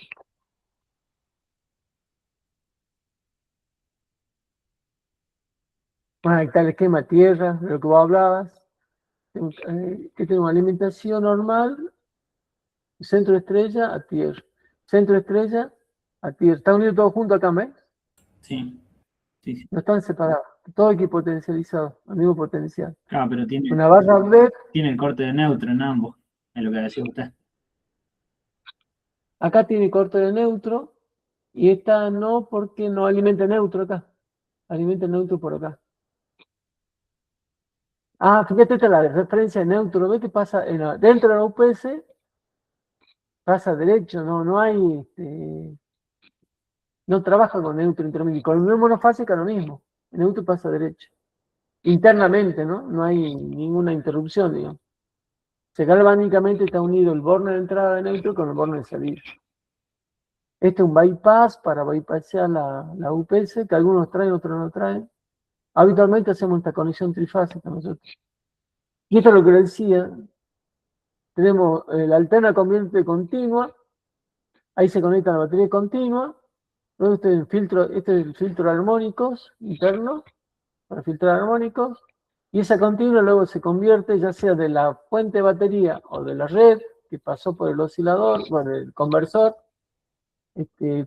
Bueno, ahí está el esquema tierra, de lo que vos hablabas, que tiene una alimentación normal, centro estrella a tierra. Centro estrella a tierra. Están unidos todos juntos acá, ¿ves? Sí, sí, sí. No están separados. Todo equipotencializado, al mismo potencial. Ah, pero Una barra LED, tiene el corte de neutro en ambos, es lo que decía usted. acá tiene corte de neutro, y esta no, porque no alimenta neutro acá. Alimenta neutro por acá. Ah, fíjate, esta es la referencia de neutro. ¿Ves qué pasa? Dentro de la UPS pasa derecho, no hay, no trabaja con neutro intermedio. Con el monofásica lo mismo. El neutro pasa derecho. Internamente, ¿no? No hay ninguna interrupción, digamos. Se galvánicamente está unido el borne de entrada de neutro con el borne de salida. Este es un bypass para bypassear la UPS, que algunos traen, otros no traen. Habitualmente hacemos esta conexión trifásica nosotros. Y esto es lo que les decía. Tenemos la alterna convierte continua. Ahí se conecta la batería continua. Luego este es el filtro de armónicos interno, para filtrar armónicos. Y esa continua luego se convierte ya sea de la fuente de batería o de la red, que pasó por el oscilador, bueno, el conversor,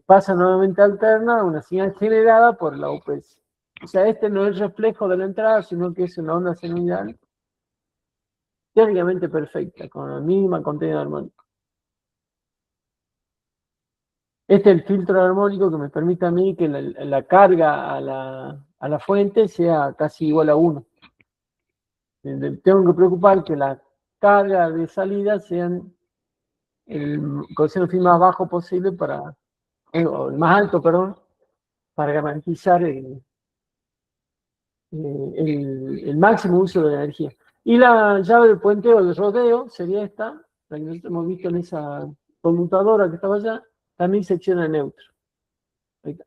pasa nuevamente a alterna a una señal generada por la UPS. O sea, este no es reflejo de la entrada, sino que es una onda senoidal teóricamente perfecta, con la mínima contenido armónico. Este es el filtro armónico que me permite a mí que la carga a la fuente sea casi igual a 1. Tengo que preocupar que la carga de salida sean el cociente fin más bajo posible o el más alto, perdón, para garantizar el máximo uso de la energía. Y la llave del puenteo de rodeo sería esta, la que nosotros hemos visto en esa conmutadora que estaba allá, también secciona neutro. Ahí está.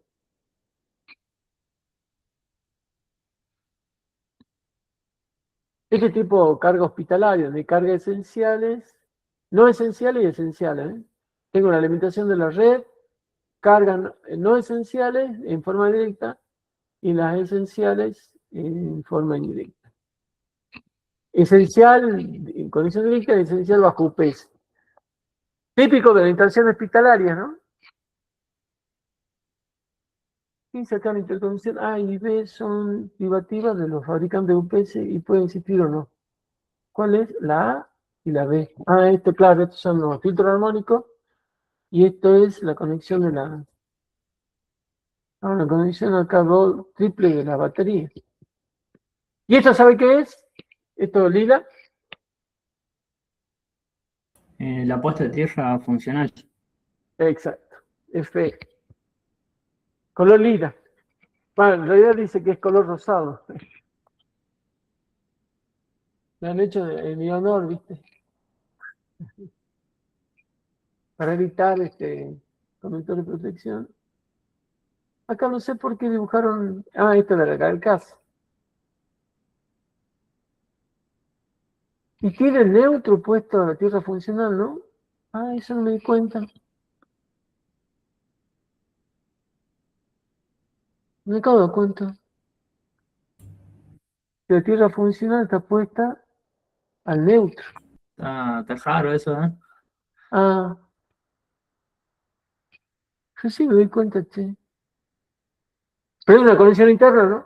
Este tipo de carga hospitalaria, de cargas esenciales, no esenciales y esenciales. Tengo la alimentación de la red, cargas no esenciales en forma directa y las esenciales en forma indirecta. Esencial en condición directa y esencial bajo UPS. Típico de la instalación hospitalaria, ¿no? Dice acá la interconexión A y B son privativas de los fabricantes de UPS y pueden existir o no. ¿Cuál es? La A y la B. Claro, estos son los filtros armónicos y esto es la conexión de la conexión acá triple de la batería. ¿Y esto sabe qué es? Esto lila. La puesta de tierra funcional. Exacto. F. Color lila. Bueno, en realidad dice que es color rosado. Lo han hecho en mi honor, ¿viste? Para evitar conector de protección. Acá no sé por qué dibujaron. Esto de la carcasa. Y tiene el neutro puesto a la tierra funcional, ¿no? Eso no me di cuenta. Me acabo de dar cuenta. Que la tierra funcional está puesta al neutro. Está raro eso, ¿eh? Yo sí me doy cuenta, che. Pero es una conexión interna, ¿no?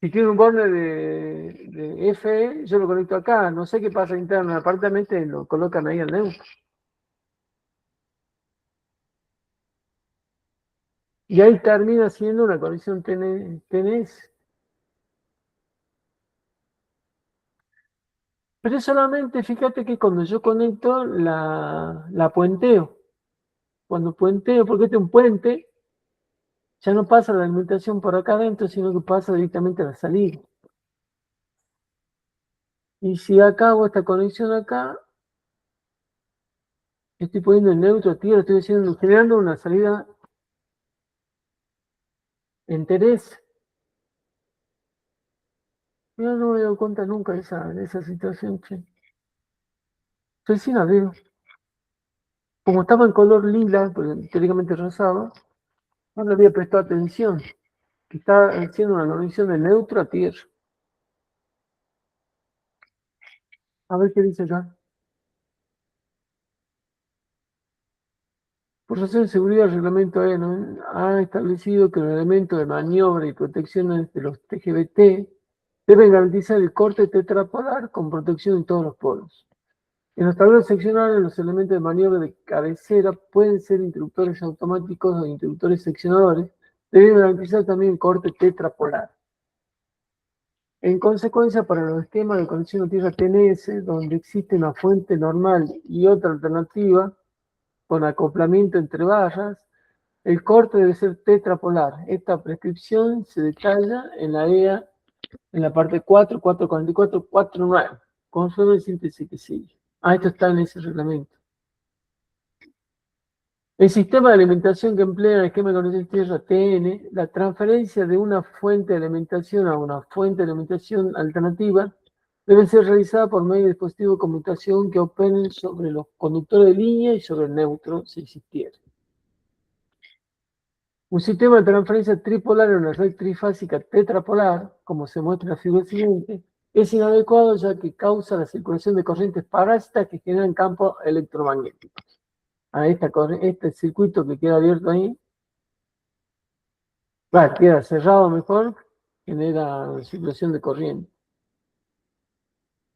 Si quiero un borne de FE, yo lo conecto acá. No sé qué pasa interno. Aparentemente lo colocan ahí al neutro. Y ahí termina siendo una conexión TNS. Pero es solamente, fíjate que cuando yo conecto la puenteo. Cuando puenteo, porque este es un puente, ya no pasa la alimentación por acá adentro, sino que pasa directamente a la salida. Y si acá hago esta conexión acá, estoy poniendo el neutro a tierra, estoy generando una salida en TNS. Yo no me he dado cuenta nunca de esa situación, che. Sí la veo. Como estaba en color lila, porque teóricamente rosado, no le había prestado atención. Que está haciendo una conexión de neutro a tierra. A ver qué dice acá. Por razón de seguridad, el reglamento ENO ha establecido que los elementos de maniobra y protección de los TGBT deben garantizar el corte tetrapolar con protección en todos los polos. En los tableros seccionales, los elementos de maniobra de cabecera pueden ser interruptores automáticos o interruptores seccionadores, deben garantizar también el corte tetrapolar. En consecuencia, para los esquemas de conexión a tierra TNS, donde existe una fuente normal y otra alternativa, con acoplamiento entre barras, el corte debe ser tetrapolar. Esta prescripción se detalla en la EA, en la parte 4, 444, 49, conforme de síntesis que sigue. Esto está en ese reglamento. El sistema de alimentación que emplea el esquema de conexión tierra TN, la transferencia de una fuente de alimentación a una fuente de alimentación alternativa debe ser realizada por medio de dispositivos de conmutación que operen sobre los conductores de línea y sobre el neutro, si existiera. Un sistema de transferencia tripolar en una red trifásica tetrapolar, como se muestra en la figura siguiente, es inadecuado ya que causa la circulación de corrientes parásitas que generan campos electromagnéticos. Este circuito que queda abierto ahí, queda cerrado mejor, genera circulación de corriente.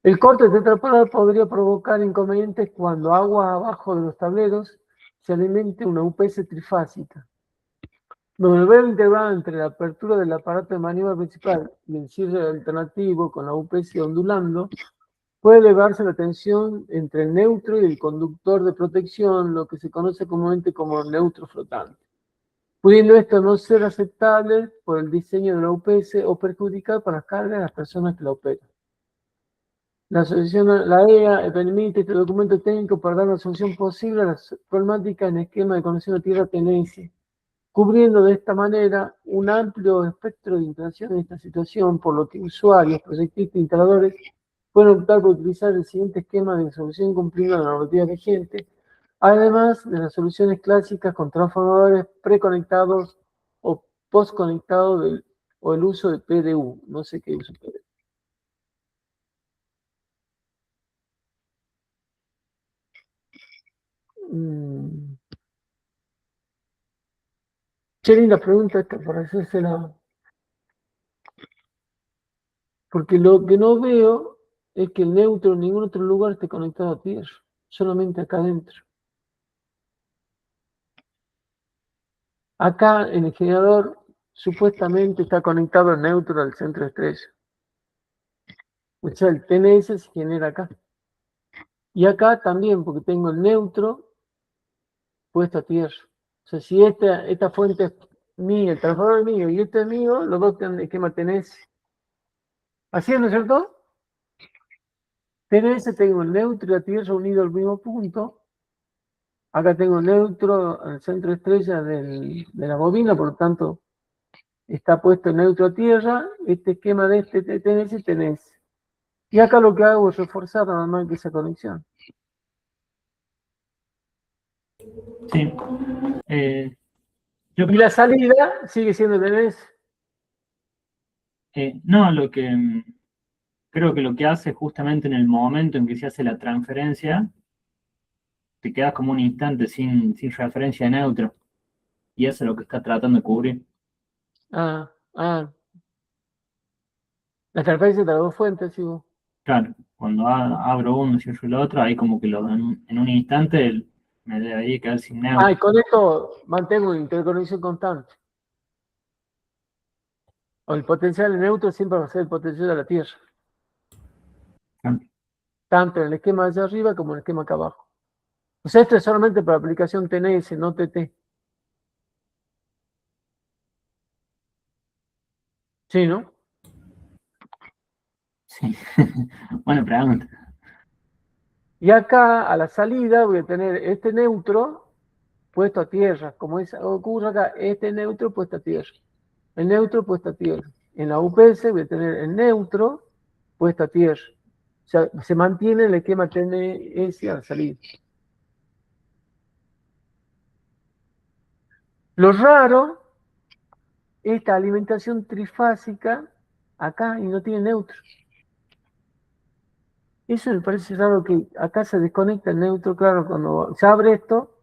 El corte tetrapolar podría provocar inconvenientes cuando agua abajo de los tableros se alimente una UPS trifásica. Donde el velo integrado entre la apertura del aparato de maniobra principal y el cierre alternativo con la UPS ondulando, puede elevarse la tensión entre el neutro y el conductor de protección, lo que se conoce comúnmente como neutro flotante, pudiendo esto no ser aceptable por el diseño de la UPS o perjudicar para las cargas de las personas que la operan. La EA permite este documento técnico para dar una solución posible a las problemáticas en esquema de conexión a tierra TNS, cubriendo de esta manera un amplio espectro de interacción en esta situación, por lo que usuarios, proyectistas e instaladores pueden optar por utilizar el siguiente esquema de solución cumpliendo la normativa vigente, además de las soluciones clásicas con transformadores preconectados o postconectados o el uso de PDU. No sé qué uso PDU. Qué linda pregunta esta para hacérsela. Porque lo que no veo es que el neutro en ningún otro lugar esté conectado a tierra, solamente acá adentro. Acá en el generador supuestamente está conectado el neutro al centro de estrella. O sea, el TNS se genera acá. Y acá también, porque tengo el neutro puesto a tierra. O sea, si esta fuente es mía, el transformador es mío y este es mío, los dos tienen esquema TNS. ¿Así es, no es cierto? TNS tengo el neutro y la tierra unido al mismo punto. Acá tengo neutro al centro de estrella de la bobina, por lo tanto está puesto el neutro a tierra. Este esquema de este TNS. Y acá lo que hago es reforzar nada más que esa conexión. Sí. Y la salida sigue siendo TNS. No, creo que lo que hace justamente en el momento en que se hace la transferencia, te quedas como un instante sin referencia de neutro. Y eso es lo que está tratando de cubrir. La transferencia de las dos fuentes, sigo. Claro, cuando abro uno y cierro el otro, ahí como que en un instante me debería quedar sin neutro. Y con esto mantengo una interconexión constante. O el potencial de neutro siempre va a ser el potencial de la Tierra. Claro. Tanto en el esquema de allá arriba como en el esquema acá abajo. O sea, esto es solamente para aplicación TNS, no TT. Sí, ¿no? Sí. Buena pregunta. Y acá, a la salida, voy a tener este neutro puesto a tierra. Como ocurre acá, este neutro puesto a tierra. El neutro puesto a tierra. En la UPS voy a tener el neutro puesto a tierra. O sea, se mantiene el esquema TNS a la salida. Lo raro, esta alimentación trifásica acá y no tiene neutro. Eso me parece raro, que acá se desconecta el neutro, claro, cuando se abre esto,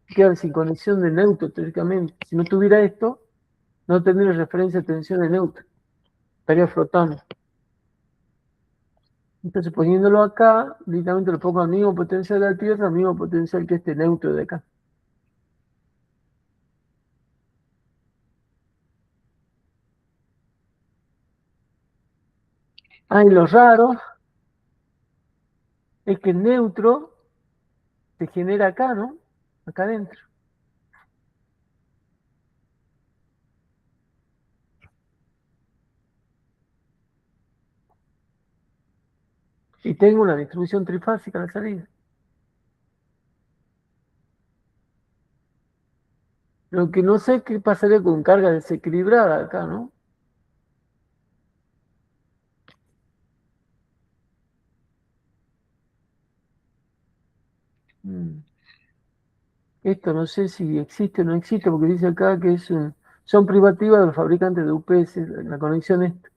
queda sin conexión de neutro teóricamente. Si no tuviera esto, no tendría referencia de tensión de neutro, estaría flotando. Entonces poniéndolo acá, literalmente lo pongo al mismo potencial de la Tierra, al mismo potencial que este neutro de acá. Y lo raro es que el neutro se genera acá, ¿no? Acá adentro. Y tengo una distribución trifásica a la salida. Lo que no sé qué pasaría con carga desequilibrada acá, ¿no? Mm. Esto no sé si existe o no existe, porque dice acá que son privativas de los fabricantes de UPS, la conexión esta.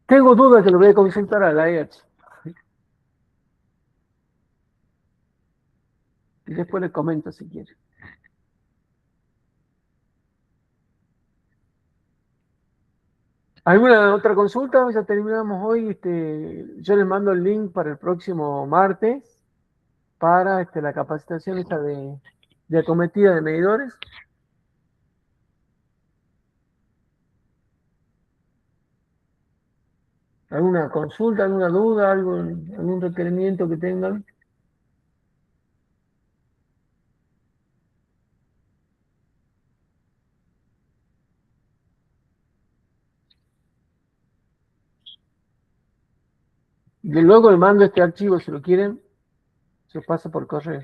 Tengo dudas que lo voy a consultar a la EH. Y después le comento si quiere. ¿Alguna otra consulta? Ya terminamos hoy. Yo les mando el link para el próximo martes para la capacitación esta de acometida de medidores. ¿Alguna consulta, alguna duda, algún requerimiento que tengan? Y luego les mando este archivo si lo quieren, se lo paso por correo.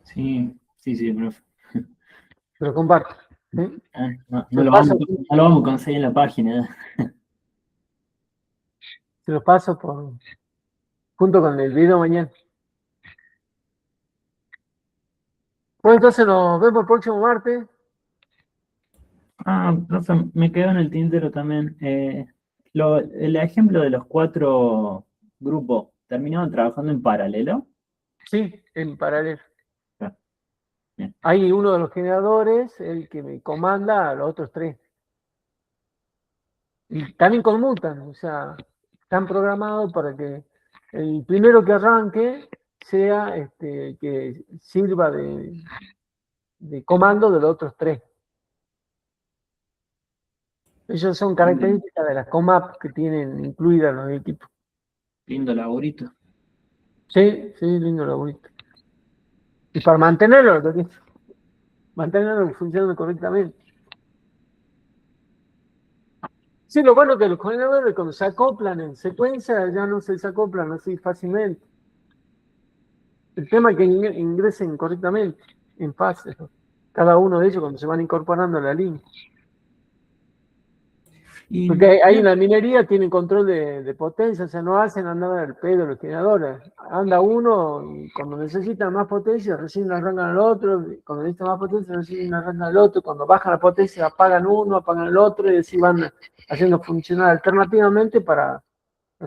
Sí, sí, sí, profe. Se lo comparto. ¿Sí? No, Se lo paso, no lo vamos a conseguir en la página. se lo paso junto con el video mañana. Bueno, entonces nos vemos el próximo martes. Ah, profe, me quedó en el tintero también. El ejemplo de los 4 grupos, ¿terminaban trabajando en paralelo? Sí, en paralelo. Ah, bien. Hay uno de los generadores, el que me comanda a los otros 3. Y también conmutan, o sea, están programados para que el primero que arranque sea que sirva de comando de los otros 3. Ellos son características de las COMAP que tienen incluidas los equipos. Lindo laburito. Sí, sí, lindo laburito. Y para mantenerlo funcionando correctamente. Sí, lo bueno es que los generadores cuando se acoplan en secuencia ya no se desacoplan así fácilmente. El tema es que ingresen correctamente, en fase, ¿no? Cada uno de ellos cuando se van incorporando a la línea. Y Porque ahí en la minería tienen control de potencia, o sea, no hacen andar al pedo los generadores. Anda uno y cuando necesita más potencia recién arrancan al otro, y cuando necesita más potencia recién arrancan al otro, cuando baja la potencia apagan uno, apagan el otro y así van haciendo funcionar alternativamente para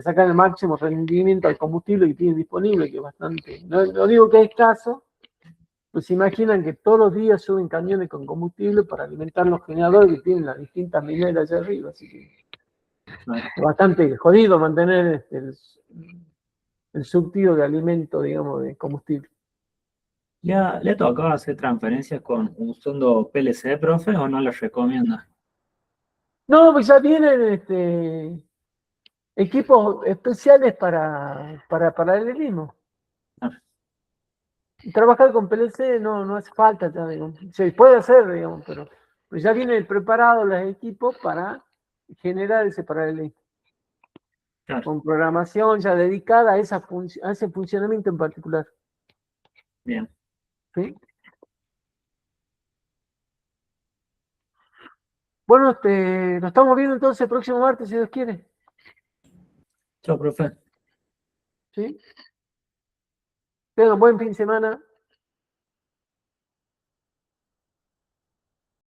sacar el máximo rendimiento al combustible que tienen disponible, que es bastante, no digo que es escaso, pues se imaginan que todos los días suben camiones con combustible para alimentar los generadores que tienen las distintas mineras allá arriba, así que es bastante jodido mantener el surtido de alimento, digamos, de combustible. ¿le ha tocado hacer transferencias usando PLC, profe, o no las recomienda? No, pues ya vienen equipos especiales para paralelismo. Ah, Trabajar con PLC no hace falta, ya, digamos. Se puede hacer, digamos, pero ya vienen preparados los equipos para generar ese paralelismo. claro, Con programación ya dedicada a ese funcionamiento en particular. bien. ¿Sí? Bueno, nos estamos viendo entonces el próximo martes, si Dios quiere. Chao, profe. ¿Sí? Tengan buen fin de semana.